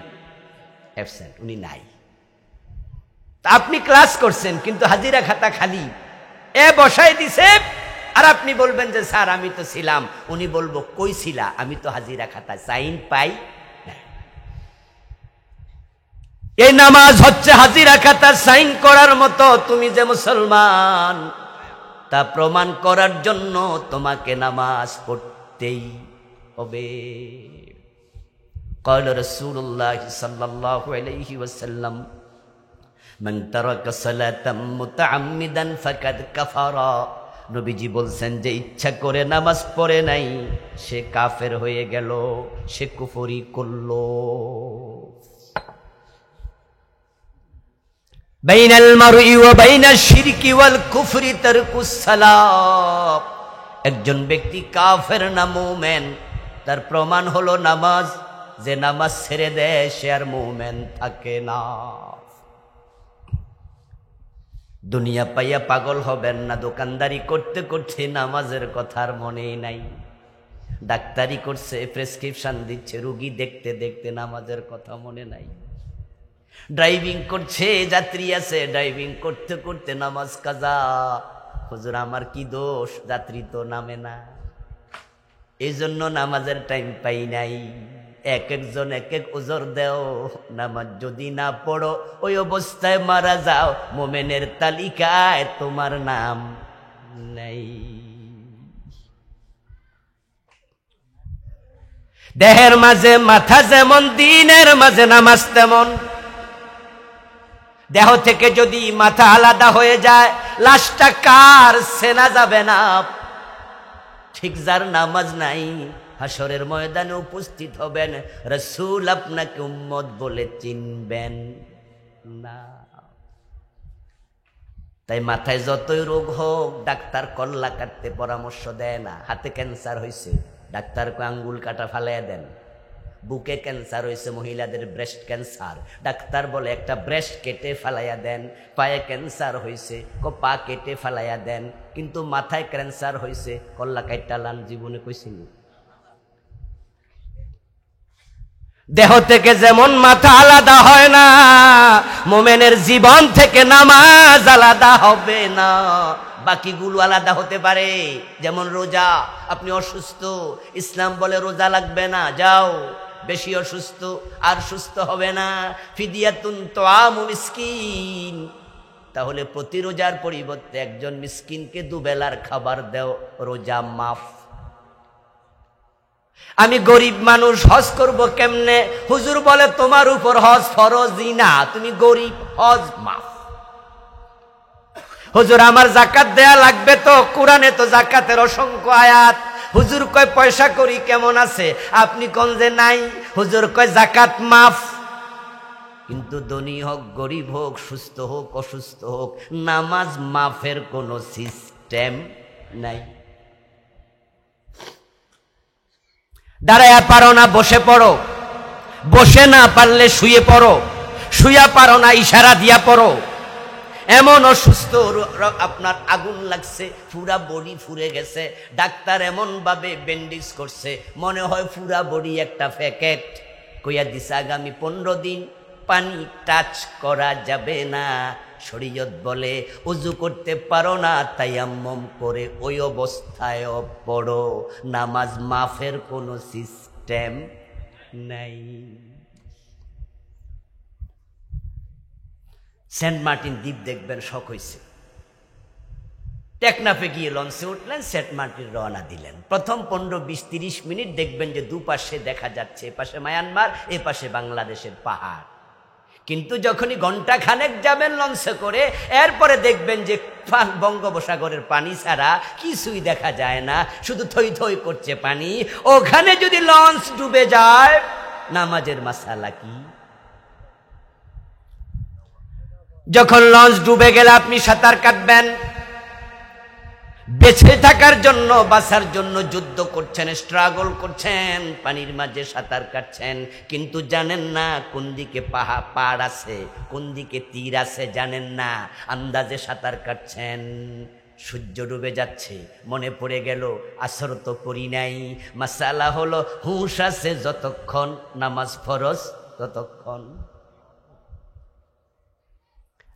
অ্যাবসেন্ট, উনি নাই। আপনি ক্লাস করছেন কিন্তু হাজিরা খাতা খালি, এ বসাই দিছে, আর আপনি বলবেন যে স্যার আমি তো ছিলাম। উনি বলবো কই ছিলা? আমি তো হাজিরা খাতা সাইন পাই না। এই নামাজ হচ্ছে হাজিরা খাতা সাইন করার মতো। তুমি যে মুসলমান তা প্রমাণ করার জন্য তোমাকে নামাজ পড়তেই হবে। قال رسول الله صلى الله عليه وسلم মান তারাকা সালাতাম মুতাআম্মিদান ফাকাদ কাফারা, নবীজি বলছেন যে ইচ্ছা করে নামাজ পড়ে নাই সে কাফের হয়ে গেল, সে কুফরি করলো। বাইনাল মারই ওয়া বাইনাশ শিরকি ওয়াল কুফরি তারকুস সালাত। একজন ব্যক্তি কাফের না মুমিন তার প্রমাণ হলো নামাজ। যে নামাজ ছেড়ে দেয় সে আর মুমিন থাকে না। দুনিয়া পাইয়া পাগল হবেন না, দোকানদারি করতে করতে নামাজের কথার মনেই নাই। ডাক্তারি করছে, প্রেসক্রিপশন দিচ্ছে, রুগী দেখতে দেখতে নামাজের কথা মনে নাই। ড্রাইভিং করছে, যাত্রী আছে, ড্রাইভিং করতে করতে নামাজ কাজা। হুজুর আমার কি দোষ, যাত্রী তো নামে না, এই জন্য নামাজের টাইম পাই নাই। এক একজন এক এক ওজর দেও, নামাজ যদি না পড়ো ওই অবস্থায় মারা যাও, মোমেনের তালিকায় তোমার নাম নাই। দেহের মাঝে মাথা যেমন, দিনের মাঝে নামাজ তেমন। দেহ থেকে যদি মাথা আলাদা হয়ে যায়, লাশটা কার চেনা যাবে না। ঠিক যার নামাজ নাই হাসরের ময়দানে উপস্থিত হবেন, রাসূল আপনাকে উম্মত বলে চিনবেন না। তাই মাথায় যতই রোগ হোক ডাক্তার কল্লা কাটতে পরামর্শ দেয় না। হাতে ক্যান্সার হয়েছে, ডাক্তারকে আঙ্গুল কাটা ফালাইয়া দেন। বুকে ক্যান্সার হয়েছে, মহিলাদের ব্রেস্ট ক্যান্সার, ডাক্তার বলে একটা ব্রেস্ট কেটে ফালাইয়া দেন। পায়ে ক্যান্সার হয়েছে, পা কেটে ফালাইয়া দেন। কিন্তু মাথায় ক্যান্সার হয়েছে, কল্লা কাইটা লান, জীবনে কইছিনি। দেহ থেকে যেমন মাথা আলাদা হয় না, মোমেনের জীবন থেকে নামাজ আলাদা হবে না। বাকিগুলো আলাদা হতে পারে, যেমন রোজা। আপনি অসুস্থ, ইসলাম বলে রোজা লাগবে না, যাও। বেশি অসুস্থ, আর সুস্থ হবে না, ফিদিয়াতুন তোআমু মিসকিন। তাহলে প্রতি রোজার পরিবর্তে একজন মিসকিনকে দুবেলার খাবার দাও, রোজা মাফ। আমি গরিব মানুষ, হজ করব কেমনে? হুজুর বলে তোমার উপর হজ ফরজই না, তুমি গরিব, হজ মাফ। হুজুর আমার যাকাত দেয়া লাগবে তো, কোরআনে তো যাকাতের অসংখ্য আয়াত। হুজুর কয় পয়সা করি কেমন আছে, আপনি কোন যে নাই। হুজুর কয় যাকাত মাফ। কিন্তু ধনী হোক গরিব হোক, সুস্থ হোক অসুস্থ হোক, নামাজ মাফের কোনো সিস্টেম নাই। দাঁড়ায়া পারো না বসে পড়ো, বসে না পারলে শুয়ে পড়ো, শুয়া পারো না ইশারা দিয়া পড়ো। এমন অসুস্থ, আপনার আগুন লাগছে, পুরা বডি ফুরে গেছে, ডাক্তার এমন ভাবে ব্যান্ডেজ করছে মনে হয় পুরা বডি একটা প্যাকেট। কইয়া দিছে আগামী 15 দিন পানি টাচ করা যাবে না। শরীয়ত বলে ওযু করতে পারো না, তায়াম্মুম করে ওই অবস্থায় পড়ো। নামাজ মাফের কোনো সিস্টেম নাই। সেন্ট মার্টিন দ্বীপ দেখবেন, শখ হয়েছে। টেকনাফে গিয়ে লঞ্চে উঠলেন, সেন্ট মার্টিন রওনা দিলেন। প্রথম 15-20-30 মিনিট দেখবেন যে দুপাশে দেখা যাচ্ছে, এপাশে মায়ানমার, এপাশে বাংলাদেশের পাহাড়। কিন্তু যখনই ঘন্টা খানেক যাবেন লঞ্চে করে, এরপরে দেখবেন যে বঙ্গোপসাগরের পানি ছাড়া কিছুই দেখা যায় না, শুধু থই থই করছে পানি। ওখানে যদি লঞ্চ ডুবে যায়, নামাজের মাসালা কি? যখন লঞ্চ ডুবে গেলে আপনি সাঁতার কাটবেন, বেঁচে থাকার জন্য, বাঁচার জন্য যুদ্ধ করছেন, স্ট্রাগল করছেন, পানির মাঝে সাঁতার কাটছেন, কিন্তু জানেন না কোন দিকে পাহাড় আছে, কোন দিকে তীর আছে, জানেন না, আন্দাজে সাঁতার কাটছেন। সূর্য ডুবে যাচ্ছে, মনে পড়ে গেল আসর তো পড়ি নাই। মাসালা হলো হুঁশ আছে যতক্ষণ, নামাজ ফরজ ততক্ষণ।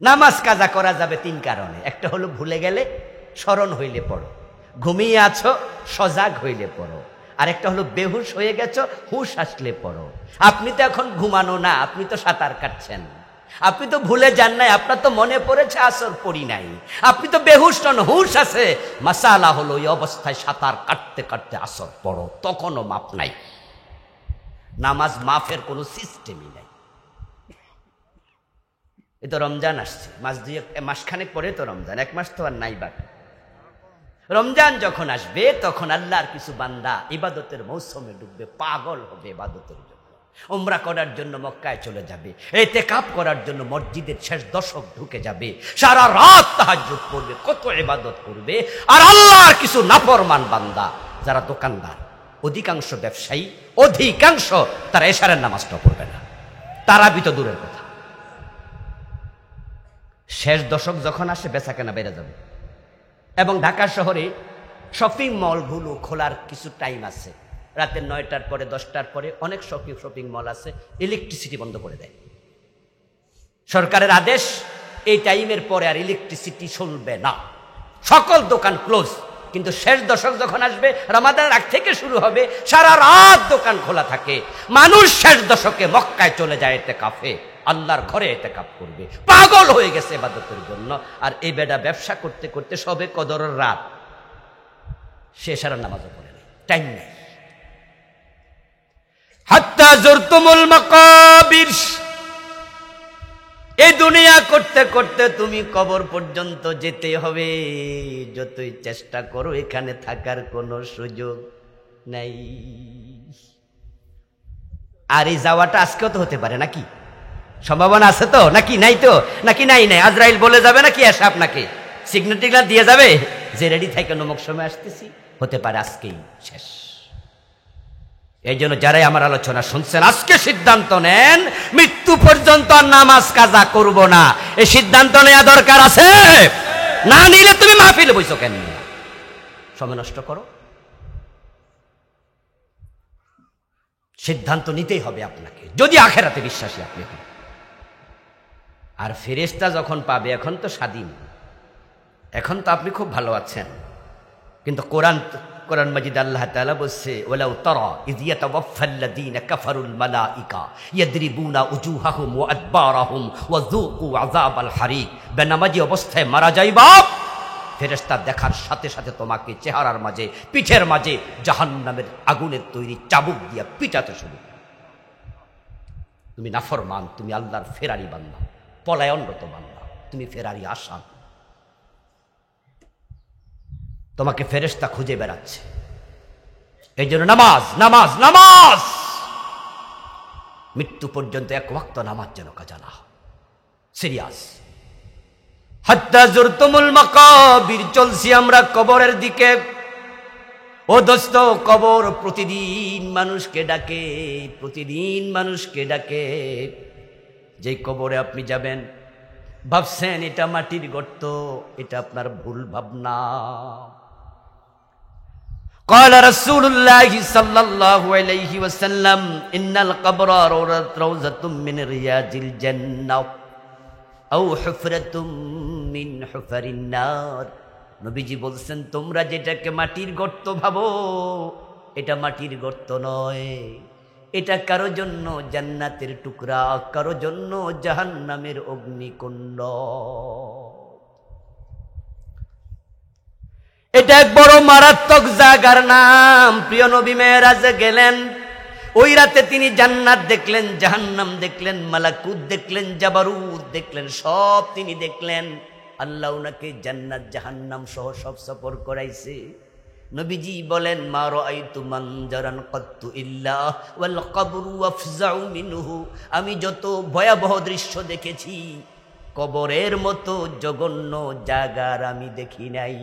নামাজ কাজা করা যাবে 3 কারণে। একটা হলো ভুলে গেলে, স্মরণ হইলে পড়ো, ঘুমিয়ে আছো সজাগ হইলে পড়ো, আর একটা হলো বেহুশ হয়ে গেছো, হুঁশ আসলে পড়ো। আপনি তো এখন ঘুমানো না, আপনি তো সাঁতার কাটছেন, আপনি তো ভুলে যান নাই, আপনার তো মনে পড়েছে আসর পড়ি নাই, আপনি তো বেহুশ নন, হুঁশ আছে। মাসালা হলো ওই অবস্থায় সাঁতার কাটতে কাটতে আসর পড়ো, তখনও মাপ নাই। নামাজ মাফের কোনো সিস্টেমই নাই। তো রমজান আসছে, মাসখানেক পরে তো রমজান, 1 মাস তো আর নাই বাকি। রমজান যখন আসবে তখন আল্লাহর কিছু বান্দা ইবাদতের মৌসুমে ডুববে, পাগল হবে ইবাদতের জন্য, উমরা করার জন্য মক্কায় চলে যাবে, ইতিকাফ করার জন্য মসজিদের শেষ দশক ঢুকে যাবে, সারা রাত তাহাজ্জুদ পড়বে, কত ইবাদত করবে। আর আল্লাহর কিছু নাফরমান বান্দা যারা দোকানদার, অধিকাংশ ব্যবসায়ী, অধিকাংশ তারা এশারের নামাজটা পড়বে না, তারাবি তো দূরের কথা। শেষ দশক যখন আসে বেচাকেনা বেড়ে যাবে। এবং ঢাকা শহরে শপিং মলগুলো খোলার কিছু টাইম আছে, রাতের 9টার পরে 10টার পরে অনেক শপিং মল আছে ইলেকট্রিসিটি বন্ধ করে দেয়। সরকারের আদেশ, এই টাইমের পরে আর ইলেকট্রিসিটি চলবে না, সকল দোকান ক্লোজ। কিন্তু শেষ দশক যখন আসবে, রমাদানের আগ থেকে শুরু হবে, সারা রাত দোকান খোলা থাকে। মানুষ শেষ দশকে মক্কায় চলে যায় ইতিকাফে, আল্লাহর ঘরে ইতিকাফ করবে, পাগল হয়ে গেছে ইবাদতের জন্য। আর এই বেটা ব্যবসা করতে করতে সবে কদরের রাত, সে সারা নামাজও পড়ে নেই, টাইম নেই। হাত্তা জুরতুমুল মাকাবির, এই দুনিয়া করতে করতে তুমি কবর পর্যন্ত যেতে হবে। যতই চেষ্টা করো এখানে থাকার কোনো সুযোগ নাই। আর এই যাওয়াটা আজকেও তো হতে পারে নাকি? সম্ভাবনা আছে তো নাকি? নাই তো নাকি? নাই আজরাইল বলে যাবে নাকি এসে আপনাকে সিগনেটিকলা দিয়ে যাবে যে রেডি থাকে, নমক সময় আসতেছি, হতে পারে আজকেই শেষ। এই জন্য যারাই আমার আলোচনা শুনছেন, আজকে সিদ্ধান্ত নেন মৃত্যু পর্যন্ত নামাজ কাজা করব না। এই সিদ্ধান্ত নেওয়া দরকার আছে, না নিলে তুমি মাহফিলে বইছো কেন? সময় নষ্ট করো? সিদ্ধান্ত নিতেই হবে আপনাকে, যদি আখেরাতে বিশ্বাসী আপনি হন। আর ফেরেশতা যখন পাবে, এখন তো স্বাধীন, এখন তো আপনি খুব ভালো আছেন। কিন্তু কোরআন মাজিদ আল্লাহ তাআলা বলছে, ওয়ালাউ তারা ইয ইয়াতাওয়াফাল্লাযীনা কাফারুল মালাইকা ইয়াদরিবুনা উজুহাহুম ওয়া আদবারাহুম ওয়া যুকু আযাবাল হারিক। বেনামাজি অবস্থায় মারা যাইবা, ফেরেশতা দেখার সাথে সাথে তোমাকে চেহারার মাঝে, পিঠের মাঝে জাহান্নামের আগুনের তৈরি চাবুক দিয়া পিটাতে শুরু। তুমি নাফরমান, তুমি আল্লাহর ফেরারি বান্দা, পলায়নরত বান্দা, তুমি ফেরারি আসাম। তোমাকে ফেরেশতা খুঁজে বেড়াচ্ছে। এই জন্য নামাজ নামাজ নামাজ, মৃত্যু পর্যন্ত 1 ওয়াক্ত নামাজ যেন কাজা না হয়। সিরিয়াস। হাত্তা জুরতুমুল মাকাবির, চলছি আমরা কবরের দিকে। ও দোস্ত, কবর প্রতিদিন মানুষকে ডাকে, প্রতিদিন মানুষকে ডাকে। যে কবরে আপনি যাবেন, ভাবছেন এটা মাটির গর্ত, এটা আপনার ভুল ভাবনা। قال رسول الله صلى الله عليه وسلم إن القبر روضة من رياض الجنة أو حفرة من حفر النار। নবীজি বলছেন, তোমরা যেটাকে মাটির গর্ত ভাবো, এটা মাটির গর্ত নয়, এটা কারো জন্য জান্নাতের টুকরা, কারো জন্য জাহান্নামের অগ্নিকুণ্ড। এটা এক বড় মারাত্মক জায়গার নাম। প্রিয় নবী মেরাজে গেলেন, ওই রাতে তিনি জান্নাত দেখলেন, জাহান্নাম দেখলেন, মালাকুত দেখলেন, জাবারুত দেখলেন, সব তিনি দেখলেন। আল্লাহ ওনাকে জান্নাত জাহান্নাম সহ সব সফর করাইছে। নবীজি বলেন, মা রাআইতু মানজারান কাত্তু ইল্লা ওয়াল কবরু আফজাউ মিনহু। আমি যত ভয়াবহ দৃশ্য দেখেছি, কবরের মতো জঘন্য জায়গার আমি দেখি নাই।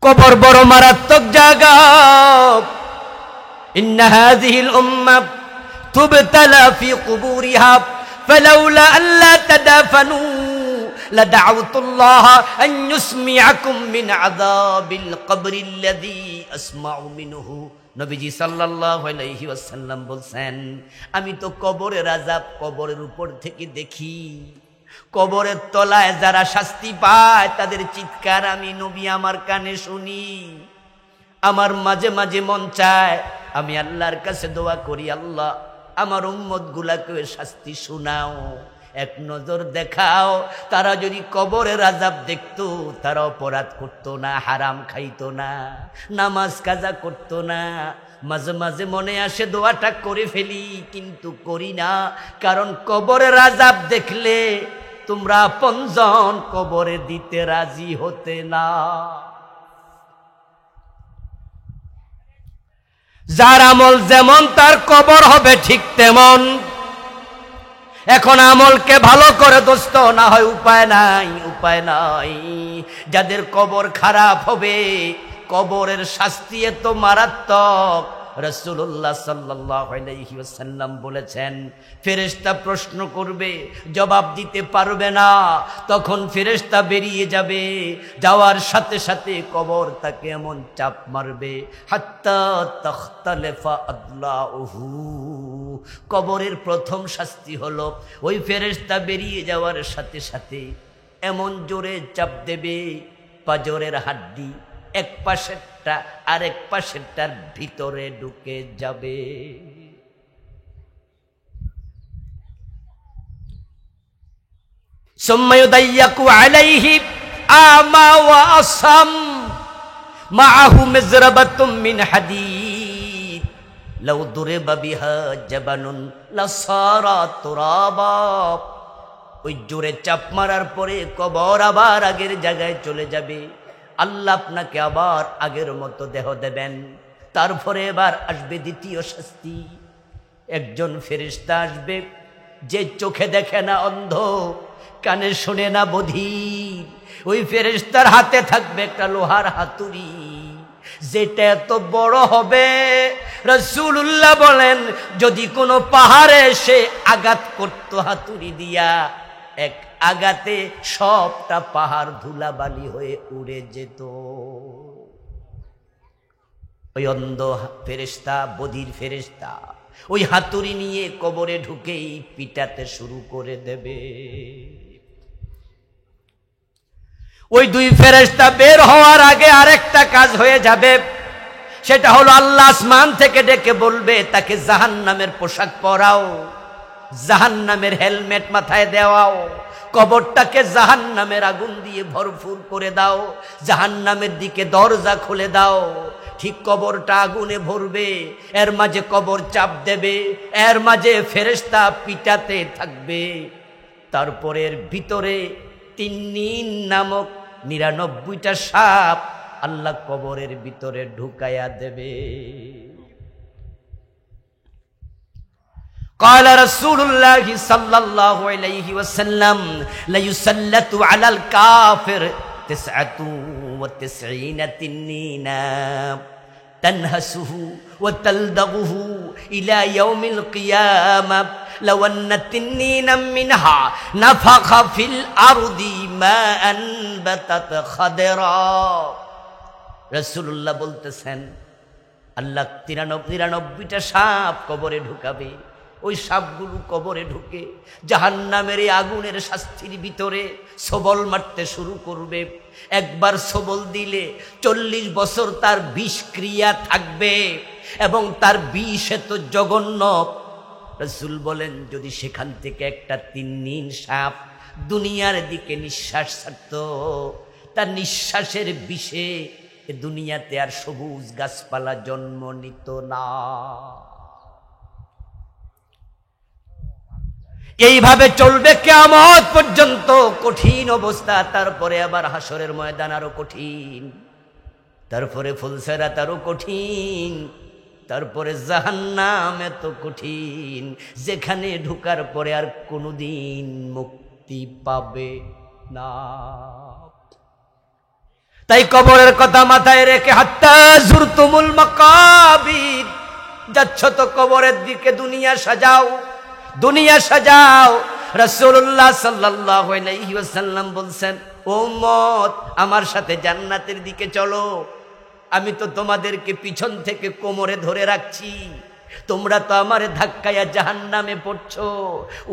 কবর বড় মারাত্মক জায়গা। ইন্না হাযিহিল উম্মাহ তুবতালা ফি কুবুরিহা ফালাউলা আল্লা তাদাফানু লাদাউতুল্লাহ আন ইউসমিআকুম মিন আযাবিল কবরিল্লাযী আসমাউ মিনহু। নবীজি সাল্লাল্লাহু আলাইহি ওয়াসাল্লাম বলছেন, আমি তো কবরের আযাব কবরের উপর থেকে দেখি। কবরের তলায় যারা শাস্তি পায়, তাদের চিৎকার আমি নবী আমার কানে শুনি। আমার মাঝে মাঝে মন চায় আমি আল্লাহর কাছে দোয়া করি, আল্লাহ আমার উম্মত গুলাকে শাস্তি শোনাও, এক নজর দেখাও। তারা যদি কবরের আযাব দেখতো, তারা অপরাধ করতো না, হারাম খাইতো না, নামাজ কাজা করতো না, মাঝে মাঝে মনে আসে দোয়াটা করে ফেলি, কিন্তু করি না, কারণ কবরের আযাব দেখলে তোমরা আপনজন কবরে দিতে রাজি হতে না। যার আমল যেমন তার কবর হবে ঠিক তেমন। এখন আমলকে ভালো করে দোস্ত, না হয় উপায় নাই, উপায় নাই। যাদের কবর খারাপ হবে, কবরের শাস্তি এত মারাত্মক, রাসূলুল্লাহ সাল্লাল্লাহু আলাইহি ওয়াসাল্লাম বলেছেন, ফেরেশতা প্রশ্ন করবে, জবাব দিতে পারবে না, তখন ফেরেশতা বেরিয়ে যাবে, যাওয়ার সাথে সাথে কবর তাকে এমন চাপ মারবে, হাত্তা তাখতালিফা আদলাউহু। কবরের প্রথম শাস্তি হলো ওই ফেরেশতা বেরিয়ে যাওয়ার সাথে সাথে এমন জোরে চাপ দেবে, পাজরের হাড্ডি এক পাশেরটা আরেক পাশেরটার ভিতরে ঢুকে যাবে। সুম্মা ইউদাইয়াকু আলাইহি আমা ওয়া আসাম মাআহু মিজরাবাতুম মিন হাদীদ লাউ দুরিবা বিহা জাবানুন লাসারা তুরাবা। ওই জোরে চাপ মারার পরে কবর আবার আগের জায়গায় চলে যাবে, আল্লাহ আপনাকে আবার আগের মতো দেহ দেবেন। তারপরে এবার আসবে দ্বিতীয় শাস্তি। একজন ফেরেশতা আসবে, যে চোখে দেখে না অন্ধ, কানে শোনে না বধির। ওই ফেরেশতার হাতে থাকবে একটা লোহার হাতুড়ি, যেটা এত বড় হবে, রাসূলুল্লাহ বলেন যদি কোনো পাহাড়ে এসে আঘাত করত হাতুড়ি দিয়া, এক আঘাতে সবটা পাহাড় ধুলাবালি হয়ে উড়ে যেত। ওই অন্ধ ফেরেশতা, বধির ফেরেশতা ওই হাতুড়ি নিয়ে কবরে ঢুকেই পিটাতে শুরু করে দেবে। ওই দুই ফেরেশতা বের হওয়ার আগে আরেকটা কাজ হয়ে যাবে, সেটা হলো আল্লাহ আসমান থেকে ডেকে বলবে তাকে জাহান্নামের পোশাক পরাও, জাহান্নামের হেলমেট মাথায় দেওয়াও, কবরটাকে জাহান্নামের আগুন দিয়ে ভরপুর করে দাও, জাহান্নামের দিকে দরজা খুলে দাও। ঠিক কবরটা আগুনে ভরবে, এর মাঝে কবর চাপ দেবে, এর মাঝে ফেরেশতা পিটাতে থাকবে। তারপরের ভিতরে তিন্নিন নামক 99টা সাপ আল্লাহ কবরের ভিতরে ঢুকাইয়া দেবে। قال رسول الله صلى الله عليه وسلم لا يسلط على الكافر 99 تنينا تنهسه وتلدغه إلى يوم القيامة لو أن تنينا منها نفخ في الأرض ما أنبتت خضرا। رسول الله বলতেছেন আল্লাহ 99টা সাপ কবরে ঢুকাবে। ওই সাপগুলো কবরে ঢুকে জাহান্নামের এই আগুনের শাস্তির ভিতরে সবল মারতে শুরু করবে। একবার সবল দিলে 40 বছর তার বিষক্রিয়া থাকবে, এবং তার বিষ এত জঘন্য। রাসূল বলেন যদি সেখান থেকে একটা তিন্নিন সাপ দুনিয়ার দিকে নিঃশ্বাস ছাড়ত, তার নিঃশ্বাসের বিষে দুনিয়াতে আর সবুজ গাছপালা জন্ম নিত না। এইভাবে চলবে কিয়ামত পর্যন্ত, কঠিন অবস্থা। তারপরে আবার হাসরের ময়দান আরো কঠিন, তারপরে ফুলসিরাত আরো কঠিন, তারপরে জাহান্নাম এত কঠিন, যেখানে ঢুকার পরে আর কোনোদিন মুক্তি পাবে না। তাই কবরের কথা মাথায় রেখে হাত্তা যুরতুমুল মাকাবির, যাচ্ছ তো কবরের দিকে, দুনিয়া সাজাও, দুনিয়া সাজাও। রাসূলুল্লাহ সাল্লাল্লাহু আলাইহি ওয়াসাল্লাম বলছেন, ও উম্মত আমার সাথে জান্নাতের দিকে চলো, আমি তো তোমাদেরকে পিছন থেকে কোমরে ধরে রাখছি, তোমরা তো আমারে ধাক্কায়া জাহান্নামে পড়ছো।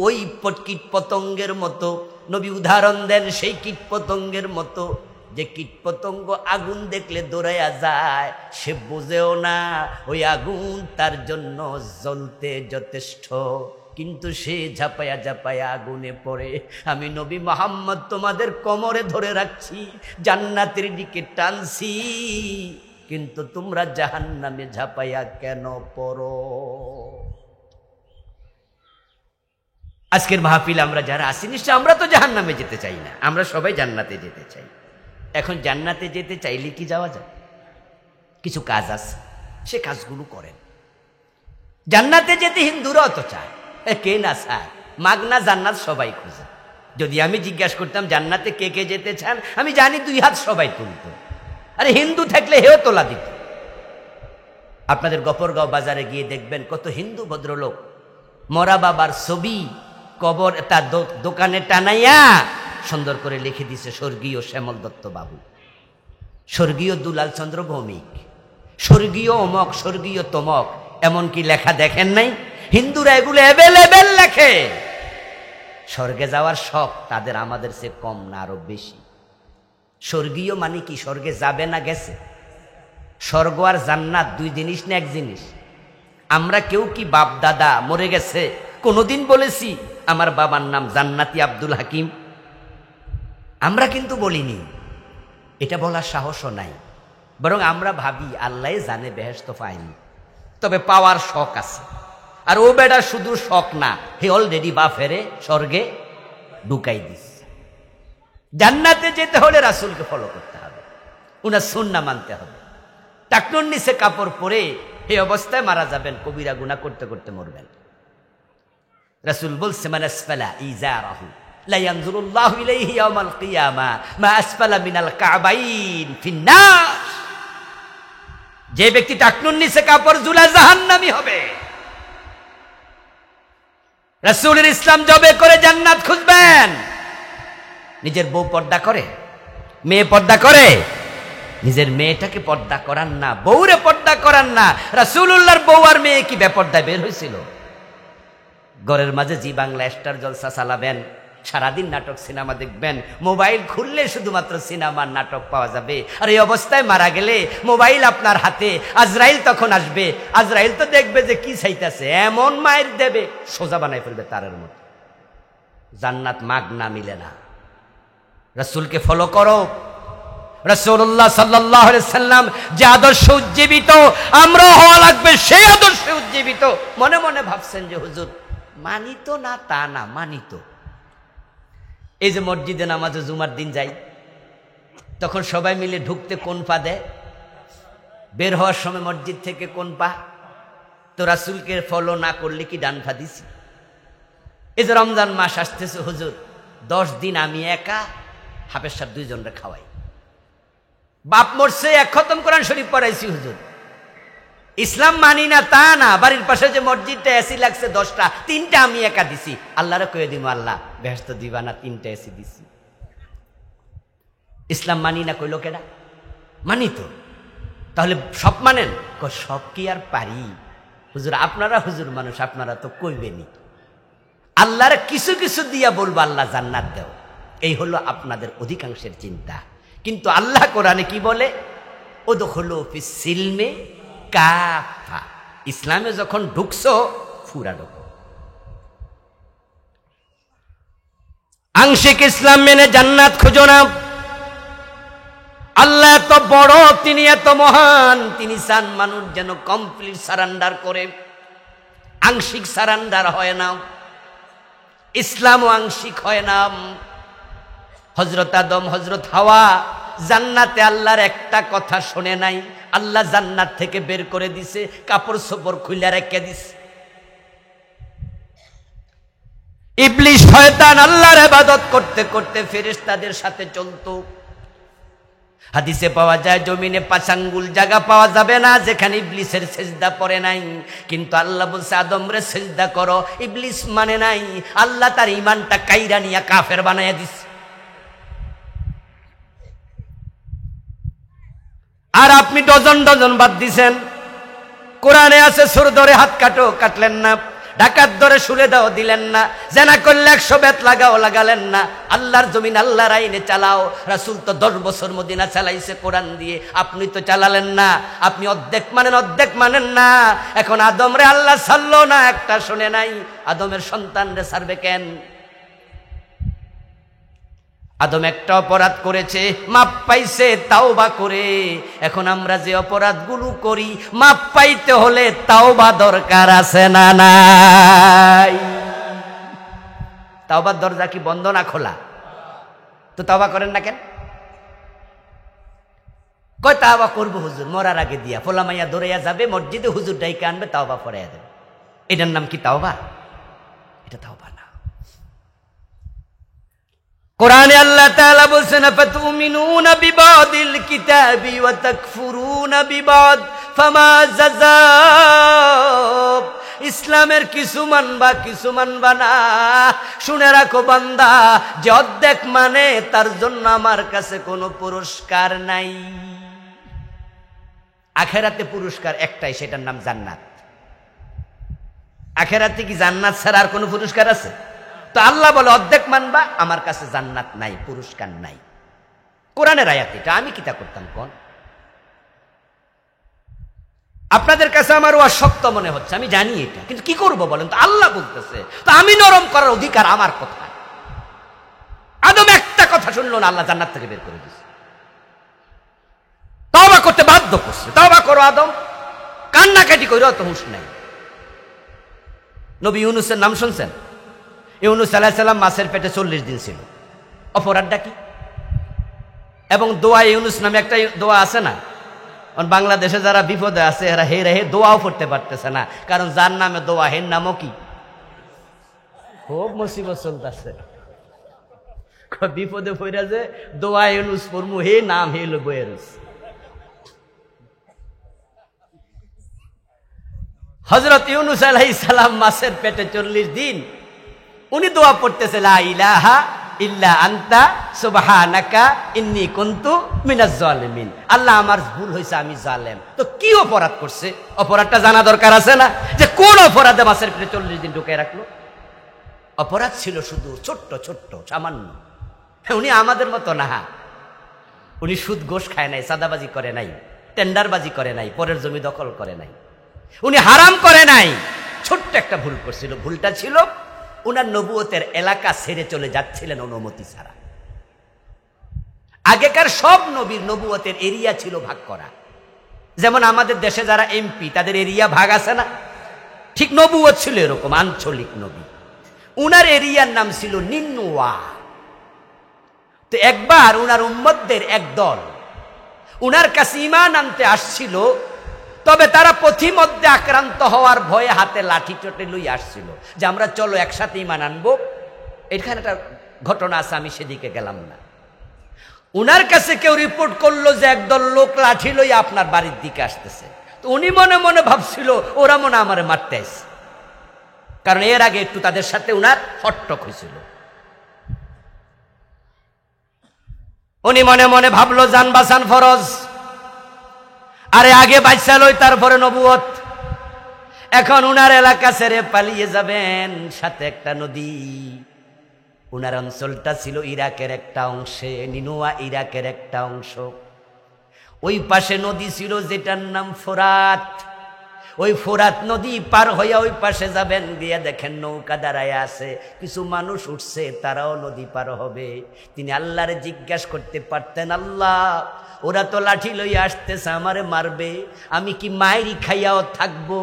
ওই কীট পতঙ্গের মতো, নবী উদাহরণ দেন সেই কীট পতঙ্গের মতো, যে কীট পতঙ্গ আগুন দেখলে দৌড়াইয়া যায়, সে বোঝেও না ওই আগুন তার জন্য জ্বলতে যথেষ্ট, কিন্তু সে ঝাপায়া ঝাপায়া আগুনে পড়ে। আমি নবী মুহাম্মদ তোমাদের কোমরে ধরে রাখছি, জান্নাতের দিকে টানছি, কিন্তু তোমরা জাহান্নামে ঝাঁপাইয়া কেন পড়ো? আজকের মাহফিল আমরা যারা আসি, নিশ্চয় আমরা তো জাহান্নামে যেতে চাই না, আমরা সবাই জান্নাতে যেতে চাই। এখন জান্নাতে যেতে চাইলে কি যাওয়া যায়? কিছু কাজ আছে, সে কাজগুলো করেন। জান্নাতে যেতে হিন্দুরাও তো চায়, কে না চায়? মাগনা জান্নাত সবাই খুঁজে। যদি আমি জিজ্ঞাসা করতাম জান্নাতে কে কে যেতে চান, আমি জানি 2 হাত সবাই তুলত। আরে হিন্দু থাকলে হেও তোলা দিত। আপনাদের গফরগাঁও বাজারে গিয়ে দেখবেন কত হিন্দু ভদ্রলোক মরা বাবার ছবি কবর তার দোকানে টানাইয়া সুন্দর করে লিখে দিছে স্বর্গীয় শ্যামল দত্ত বাবু, স্বর্গীয় দুলাল চন্দ্র ভৌমিক, স্বর্গীয় অমক, স্বর্গীয় তমক। এমনকি লেখা দেখেন নাই? হিন্দুরা এগুলো অ্যাভেলেবেল লেখে। স্বর্গে যাওয়ার শখ তাদের আমাদের চেয়ে কম না, আরো বেশি। স্বর্গীয় মানে কি? স্বর্গে যাবে না, গেছে। স্বর্গ আর জান্নাত 2 জিনিস না 1 জিনিস? আমরা কেউ কি বাপ দাদা মরে গেছে কোনোদিন বলেছি আমার বাবার নাম জান্নাতি আব্দুল হাকিম? আমরা কিন্তু বলিনি, এটা বলার সাহসও নাই। বরং আমরা ভাবি আল্লাহ জানে বেহেশত পাইনি, তবে পাওয়ার শখ আছে। আর ও বেটা শুধু শখ না, হে অলরেডি বাফেরে স্বর্গে ঢুকাই দিস। জান্নাতে যেতে হলে রাসূলকে ফলো করতে হবে, উনার সুন্নাহ মানতে হবে। টাকনুর নিচে কাপড় পরে এই অবস্থায় মারা যাবেন, কবিরা গুনাহ করতে করতে মরবেন। রাসূল বলছে মান আসফালা ইজারাহু লা ইয়ানজুরুল্লাহু ইলাইহি ইয়াওমাল কিয়ামা মা আসফালা মিনাল কাবাইন ফিন্নার। যে ব্যক্তি টাকনুর নিচে কাপড় ঝুলা জাহান্নামী হবে। রাসূলের ইসলাম জবে করে জান্নাত খুঁজবেন। নিজের বউ পর্দা করে, মেয়ে পর্দা করে, নিজের মেয়েটাকে পর্দা করান না, বউরে পর্দা করান না। রাসূলুল্লাহর বউ আর মেয়ে কি বেপর্দায় বের হয়েছিল? ঘরের মাঝে জি বাংলা স্টার জলসা চালাবেন, সারাদিন নাটক সিনেমা দেখবেন, মোবাইল খুললে শুধুমাত্র সিনেমার নাটক পাওয়া যাবে। আর এই অবস্থায় মারা গেলে মোবাইল আপনার হাতে, আজরাইল তখন আসবে। আজরাইল তো দেখবে যে কি চাইতেছে, এমন মায়ের দেবে সোজা বানাই ফেলবে তারের মতো। জান্নাত মাগনা মিলে না। রাসূলকে ফলো করো। রাসূলুল্লাহ সাল্লাল্লাহু আলাইহি সাল্লাম যে আদর্শ উজ্জীবিত, আমরা হওয়া লাগবে সেই আদর্শে উজ্জীবিত। মনে মনে ভাবছেন যে হুজুর মানিত না, তা না, মানিত। এই যে মসজিদে নামাজে জুমার দিন যাই, তখন সবাই মিলে ঢুকতে কোন পা দেয়? বের হওয়ার সময় মসজিদ থেকে কোন পা? তো রাসূলকে ফলো না করলে কি ডান পা দিছি? এই যে রমজান মাস আসতেছে হুজুর, 10 দিন আমি একা, হাফেজ সাহেব 2 জনরে খাওয়াই। বাপ মরছে, 1 খতম কোরআন শরীফ পড়াইছি হুজুর। ইসলাম মানি না তা না, বাড়ির পাশে যে মসজিদটা এসি লাগছে 10টা, 3টা আমি একা দিছি। আল্লাহরে কয়ে দিব আল্লাহ বেহেশত দিবা না, 3টা এসি দিছি। ইসলাম মানি না কইলো কেডা? মানি তো। তাহলে সব মানেন? সব কি আর পারি হুজুর? আপনারা হুজুর মানুষ, আপনারা তো কইবেনি। আল্লাহর কিছু কিছু দিয়া বলবো আল্লাহ জান্নাত দেও, এই হলো আপনাদের অধিকাংশের চিন্তা। কিন্তু আল্লাহ কোরআনে কি বলে? উদখুলু ফিস সিলমে কাফা। ইসলামে যখন ঢুকছো পুরা ঢুকো। আংশিক ইসলাম মেনে জান্নাত খুঁজো না। আল্লাহ এত বড়, তিনি এত মহান, তিনি চান মানুষ যেন কমপ্লিট সারেন্ডার করে। আংশিক সারেন্ডার হয় না, ইসলামও আংশিক হয় না। হযরত আদম, হযরত হাওয়া জান্নাতে আল্লাহর একটা কথা শুনে নাই, আল্লাহ জান্নাত থেকে বের করে দিছে, কাপড় চোপড় খুলে রেখে দিছে। ইবলিস শয়তান আল্লাহর ইবাদত করতে করতে ফেরেশতাদের সাথে চলতো। হাদিসে পাওয়া যায় জমিনে 5 আঙ্গুল জায়গা পাওয়া যাবে না যেখানে ইবলিসের সিজদা পড়ে নাই। কিন্তু আল্লাহ বলছে আদমরে সিজদা করো, ইবলিস মানে নাই। আল্লাহ তার ঈমানটা কাইরা নিয়া কাফের বানায়া দিছে। আর আপনি ডজন ডজন বাদ দিছেন। কোরআনে আছে সুর ধরে হাত কাটো, কাটলেন না। ডাকাত ধরে শুলে দাও, দিলেন না। জেনা করলে 100 বেত লাগাও, লাগালেন না। আল্লাহর জমিন আল্লাহর আইনে চালাও। রাসূল তো 10 বছর মদিনা চালাইছে কোরআন দিয়ে, আপনি তো চালালেন না। আপনি অর্ধেক মানেন, অর্ধেক মানেন না। এখন আদমরে আল্লাহ ছাড়লো না, একটা শুনে নাই। আদমের সন্তানরে ছাড়বে কেন? আদম একটা অপরাধ করেছে, মাপ পাইছে তাওবা করে। এখন আমরা যে অপরাধগুলো করি, মাপ পাইতে হলে তাওবা দরকার আছে না নাই? তাওবার দরজা কি বন্ধ না খোলা? তো তাওবা করেন না কেন? কয় তাওবা করবো হুজুর, মরার আগে দিয়া ফোলা মাইয়া দৌড়াইয়া যাবে মসজিদে, হুজুর ডাইকে আনবে, তাওবা পড়াইয়া দেবে। এটার নাম কি তাওবা? এটা তাওবা না। কোরআনে আল্লাহ তাআলা বলছেন, ফাতুমিনুনা বিবাদিল কিতাবি ওয়া তাকফুরুনা বিবাদ ফামা জাযাব। ইসলামের কিছু মানবা কিছু মানবা না। শুনে রাখো বান্দা, যে অর্ধেক মানে তার জন্য আমার কাছে কোনো পুরস্কার নাই। আখেরাতে পুরস্কার একটাই, সেটার নাম জান্নাত। আখেরাতে কি জান্নাত ছাড়া আর কোনো পুরস্কার আছে? তো আল্লাহ বলে অর্ধেক মানবা, আমার কাছে জান্নাত নাই, পুরস্কার নাই। কোরআনের আয়াত এটা। আমি কি তা করতাম কোন? আপনাদের কাছে আমার অশক্ত মনে হচ্ছে, আমি জানি এটা, কিন্তু কি করব বলেন তো? আল্লাহ বলতেছে, তো আমি নরম করার অধিকার আমার কোথায়? আদম একটা কথা শুনলো না, আল্লাহ জান্নাত থেকে বের করে দিয়েছে, তওবা করতে বাধ্য করছে। তওবা করো আদম, কান্নাকাটি করো, তো হুঁশ নাই। নবী ইউনূসের নাম শুনছেন? ইউনূস আলাইহিস সালাম মাছের পেটে 40 দিন ছিল। অপরাধটা কি? এবং দোয়া ইউনূস নামে একটা দোয়া আছে না, বাংলাদেশে যারা বিপদে আছে এরা হে রে দোয়াও করতে পারতেছে না, কারণ যার নামে দোয়া, হের নামও কি? খুব মুসিবত চলতেছে। বিপদে পড়া যে দোয়া ইউনূস পড়মু, হে নাম হেলো বয়েরুস। হযরত ইউনূস আলাইহিস সালাম মাছের পেটে 40 দিন উনি দোয়া পড়তেছে, লা ইলাহা ইল্লা আনতা সুবহানাকা ইন্নী কুনতু মিনাজ জালিমিন। আল্লাহ আমার ভুল হয়েছে, আমি জালেম। তো কি অপরাধ করছে? অপরাধটা জানা দরকার আছে না, যে কোন অপরাধে মাছের পেটে 40 দিন ঢুকে রাখলো? অপরাধ ছিল শুধু ছোট্ট ছোট্ট সামান্য। উনি আমাদের মতো না, উনি সুদ ঘোষ খায় নাই, সাদাবাজি করে নাই, টেন্ডারবাজি করে নাই, পরের জমি দখল করে নাই, উনি হারাম করে নাই। ছোট্ট একটা ভুল করছিল। ভুলটা ছিল উনার নবুয়তের এলাকা ছেড়ে চলে যাচ্ছিলেন অনুমতি ছাড়া। আগেকার সব নবীর নবুয়তের এরিয়া ছিল ভাগ করা। যেমন আমাদের দেশে যারা এমপি, তাদের এরিয়া ভাগ আছে না? ঠিক নবুয়ত ছিল এরকম, আঞ্চলিক নবী। উনার এরিয়ার নাম ছিল নিন্নুয়া। তো একবার উনার উম্মতদের এক দল উনার কাছে ঈমান আনতে আসছিল, তবে তারা পথিমধ্যে আক্রান্ত হওয়ার ভয়ে হাতে লাঠি চটে লই আসছিল, যে আমরা চলো একসাথে ঈমান আনবো। এখানে একটা ঘটনা আছে, আমি সেদিকে গেলাম না। উনার কাছে কেউ রিপোর্ট করলো যে একদল লোক লাঠি লই আপনার বাড়ির দিকে আসতেছে। তো উনি মনে মনে ভাবছিল ওরা মনে আমারে মারতে আসছে, কারণ এর আগে একটু তাদের সাথে উনার হট্টক হয়েছিল। উনি মনে মনে ভাবলো জান বাঁচান ফরজ, আরে আগে বাঁচা লই তারপরে নবুয়ত। এখন উনার এলাকা ছেড়ে পালিয়ে যাবেন, সাথে একটা নদী। উনার অঞ্চলটা ছিল ইরাকের একটা অংশে, নিনুয়া ইরাকের একটা অংশ। ওই পাশে নদী ছিল যেটার নাম ফোরাত। ওই ফোরাত নদী পার হইয়া ওই পাশে যাবেন, দিয়ে দেখেন নৌকা দাঁড়ায় আছে, কিছু মানুষ উঠছে, তারাও নদী পার হবে। তিনি আল্লাহরে জিজ্ঞাসা করতে পারতেন, আল্লাহ ওরা তো লাঠি লইয়া আসতেছে, আমারে মারবে, আমি কি মায়েরই খাইয়াও থাকবো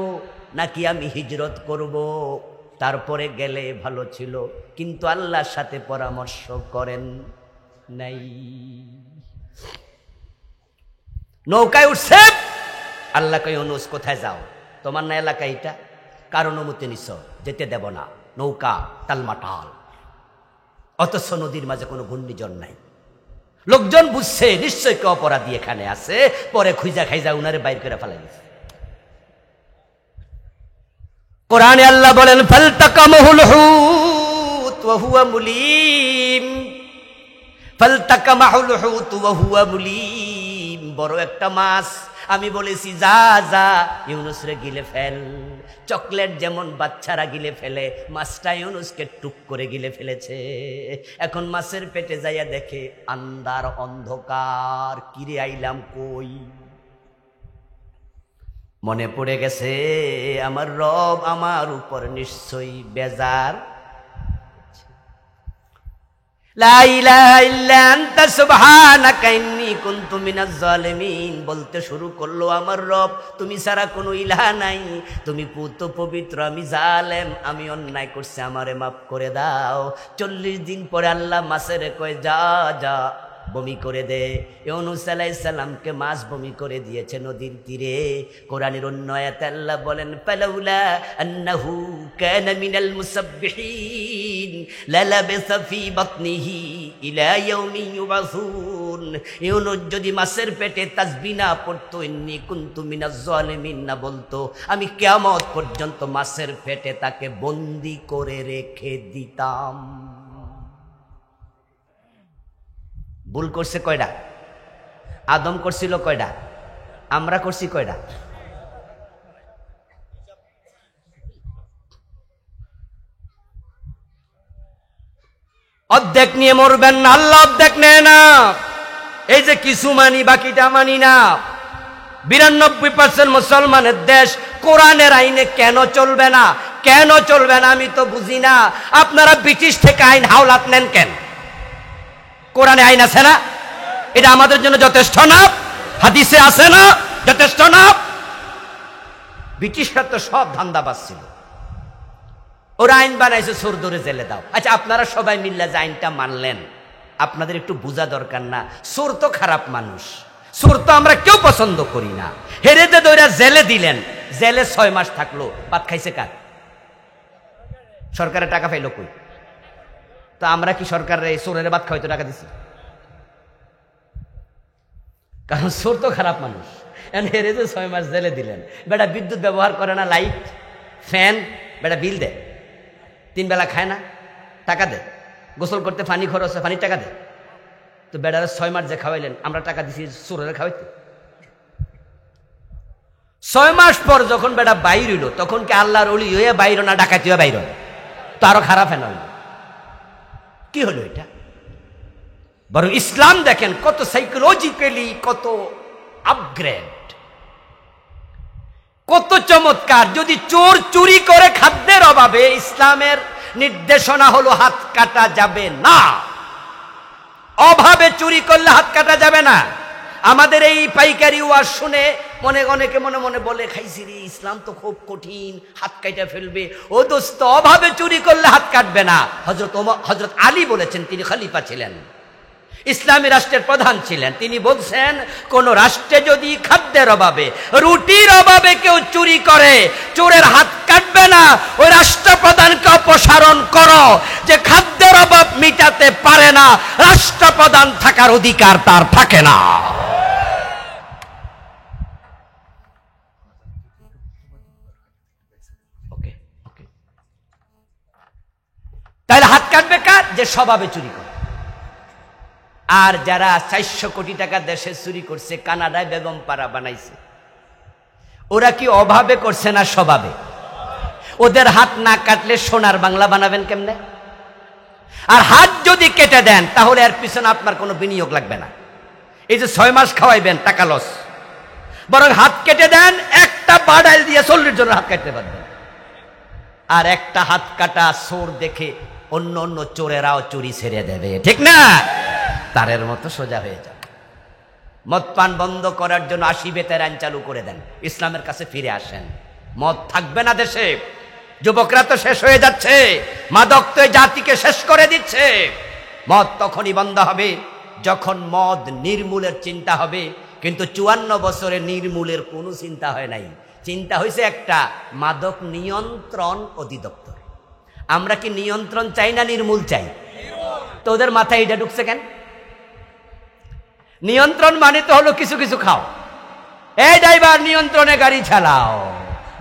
নাকি আমি হিজরত করব? তারপরে গেলে ভালো ছিল, কিন্তু আল্লাহর সাথে পরামর্শ করেন নাই। নৌকায় উঠছে, আল্লাহ কই ইউনূস কোথায় যাও? তোমার না এলাকা এটা, কার অনুমতি নিছ? যেতে দেব না। নৌকা টালমাটাল, অথচ নদীর মাঝে কোনো ঘূর্ণিঝড় নাই। লোকজন বুঝছে নিশ্চয় কেউ অপরাধী এখানে আছে, পরে খুঁজা খাইজা উনারে বাইর করে ফেলাই দিছে। কোরআনে আল্লাহ বলেন, ফালতাকামাহুল হুত ওয়া হুয়া মুলিম। ফালতাকামাহুল হুত ওয়া হুয়া মুলিম, বড় একটা মাছ। আমি বলেছি যা যা ইউনূস রে গিলে ফেল। চকলেট যেমন বাচ্চারা গিলে ফেলে, মাছটা ইউনূসকে টুক করে গিলে ফেলেছে। এখন মাছের পেটে যাইয়া দেখে আন্ধার অন্ধকার, কিরে আইলাম কই? মনে পড়ে গেছে আমার রব আমার উপর নিশ্চয়ই বেজার। লা ইলাহা ইল্লা আনতা সুবহানাকা ইন্নী কুনতু মিনাজ জালিমিন বলতে শুরু করলো, আমার রব তুমি ছাড়া কোনো ইলাহ নাই, তুমি পুত পবিত্র, আমি জালেম, আমি অন্যায় করছি, আমারে মাফ করে দাও। 40 দিন পরে আল্লাহ মাছের কয় যা যা বমি করে দে। ইউনূস আলাইহিস সালামকে মাছ বমি করে দিয়েছে নদীর তীরে। কোরআনের অন্য আয়াতে আল্লাহ বলেন ফালাউলা আন্নাহু কানা মিনাল মুসাব্বিহিন লালাবিসা ফি বাতনিহি ইলা ইয়াউমি ইউবাসুন। ইউনূস যদি মাছের পেটে তাসবিহ না পড়তো, ইন্নী কুনতু মিনাজ জালিমিন না বলতো, আমি কিয়ামত পর্যন্ত মাছের পেটে তাকে বন্দী করে রেখে দিতাম। ভুল করছে কয়টা? আদম করছিল কয়টা? আমরা করছি কয়টা? অর্ধেক নিয়ে মরবেন না, আল্লাহ অর্ধেক নেয় না। এই যে কিছু মানি বাকিটা মানি না। 92% মুসলমানের দেশ কোরআনের আইনে কেন চলবে না? কেন চলবে না আমি তো বুঝি না। আপনারা ব্রিটিশ থেকে আইন হাওলাত নেন কেন? কোরআনে আইন আছে না? এটা আমাদের জন্য যথেষ্ট না? হাদিসে আছে না? যথেষ্ট না? ব্রিটিশরা তো সব ধান্দাবাজ ছিল, ওরা আইন বানাইছে চোর ধরে জেলে দাও। আচ্ছা আপনারা সবাই মিল্লা যে আইনটা মানলেন, আপনাদের একটু বোঝা দরকার না? চোর তো খারাপ মানুষ, চোর তো আমরা কেউ পছন্দ করি না। হেরে যে দৌড়া জেলে দিলেন, জেলে 6 মাস থাকলো, ভাত খাইছে কার? সরকারের টাকা পাইলো কই? তো আমরা কি সরকারের এই চোরের ভাত খাওয়াইতে টাকা দিছি? কারণ চোর তো খারাপ মানুষ। হেরে যে 6 মাস জেলে দিলেন, বেটা বিদ্যুৎ ব্যবহার করে না, লাইট ফ্যান, বেটা বিল দেয়, 3 বেলা খায় না, টাকা দেয়, গোসল করতে পানি খরচ, পানির টাকা দেয়। তো বেটারা 6 মাস যে খাওয়াইলেন, আমরা টাকা দিছি চোরের খাওয়াইতে। 6 মাস পর যখন বেটা বাইর হইল, তখন কি আল্লাহর ওলি হয়ে বাইর না ডাকাতি হয়ে বাইর? তো আরো খারাপ হেন হইল। কি হলো এটা? বরং ইসলাম দেখেন কত সাইকোলজিক্যালি কত আপগ্রেড, কত চমৎকার। যদি চোর চুরি করে খাদ্যের অভাবে, ইসলামের নির্দেশনা হলো হাত কাটা যাবে না। অভাবে চুরি করলে হাত কাটা যাবে না। আমাদের এই পাইকারি ওয়াজ শুনে অনেকে মনে মনে বলে, খাইছি রে, ইসলাম তো খুব কঠিন, হাত কাটা ফেলবে। ও দোস্ত, অভাবে চুরি করলে হাত কাটবে না। হযরত আলী বলেছেন, তিনি খলিফা ছিলেন, ইসলামী রাষ্ট্রের প্রধান ছিলেন। তিনি বলছেন, কোন রাষ্ট্রে যদি খাদ্যের অভাবে, রুটির অভাবে কেউ চুরি করে, চোরের হাত কাটবে না। ওই রাষ্ট্রপ্রধানকে অপসারণ করো, যে খাদ্যের অভাব মিটাতে পারে না, রাষ্ট্রপ্রধান থাকার অধিকার তার থাকে না। তাহলে হাত কাটবে কার? যে স্বভাবে চুরি করে। আর যারা 400 কোটি টাকা দেশে চুরি করছে, কানাডায় বেগম পাড়া বানাইছে, ওরা কি অভাবে করছে না স্বভাবে? ওদের হাত না কাটলে সোনার বাংলা বানাবেন কেমনে? আর হাত যদি কেটে দেন, তাহলে এর পিছনে আপনার কোনো বিনিয়োগ লাগবে না। এই যে 6 মাস খাওয়াইবেন, টাকা লস। বরং হাত কেটে দেন, একটা বাড়াইল দিয়ে 40 জনের হাত কাটতে পারবেন। আর একটা হাত কাটা চোর দেখে অন্য চোরেরাও চুরি ছেড়ে দেবে, ঠিক না? তারের মতো সোজা হয়ে যাবে। মদ পান বন্ধ করার জন্য 80 বেতের আইন চালু করে দেন, ইসলামের কাছে ফিরে আসেন। মদ থাকবে না দেশে। যুবকরা তো শেষ হয়ে যাচ্ছে, মাদক তো জাতিকে শেষ করে দিচ্ছে। মদ তখনই বন্ধ হবে যখন মদ নির্মূলের চিন্তা হবে। কিন্তু 54 বছরে নির্মূলের কোনো চিন্তা হয় নাই। চিন্তা হয়েছে একটা, মাদক নিয়ন্ত্রণ অধিদপ্তর। আমরা কি নিয়ন্ত্রণ চাই না নির্মূল চাই? তো ওদের মাথায় এটা ঢুকছে কেন? নিয়ন্ত্রণ মানে তো হলো কিছু কিছু খাও। এই ড্রাইভার, নিয়ন্ত্রণে গাড়ি চালাও।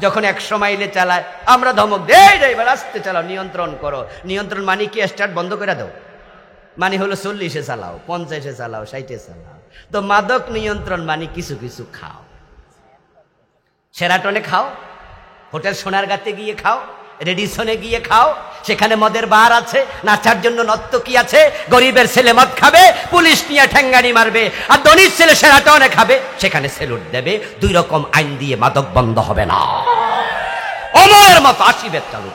যখন 100 মাইলে চালায়, আমরা ধমক দেই, এই ড্রাইভার আস্তে চালাও, নিয়ন্ত্রণ করো। নিয়ন্ত্রণ মানে কি? স্টার্ট বন্ধ করে দাও। মানে হলো 40-এ চালাও, 50-এ চালাও, 60-এ চালাও। তো মাদক নিয়ন্ত্রণ মানে কিছু কিছু খাও। সেরাটনে খাও, হোটেল সোনারগাঁতে গিয়ে খাও, রেডিসনে গিয়ে খাও, সেখানে মদের বার আছে, নাচার জন্য নর্তকী আছে। গরিবের ছেলে মদ খাবে, পুলিশ নিয়ে ঠ্যাঙ্গানি মারবে। আর ধনীর ছেলে সেরাটনে খাবে, সেখানে সেলুট দেবে। 2 রকম আইন দিয়ে মাদক বন্ধ হবে না। অমরের মতো 80 বেত চালু।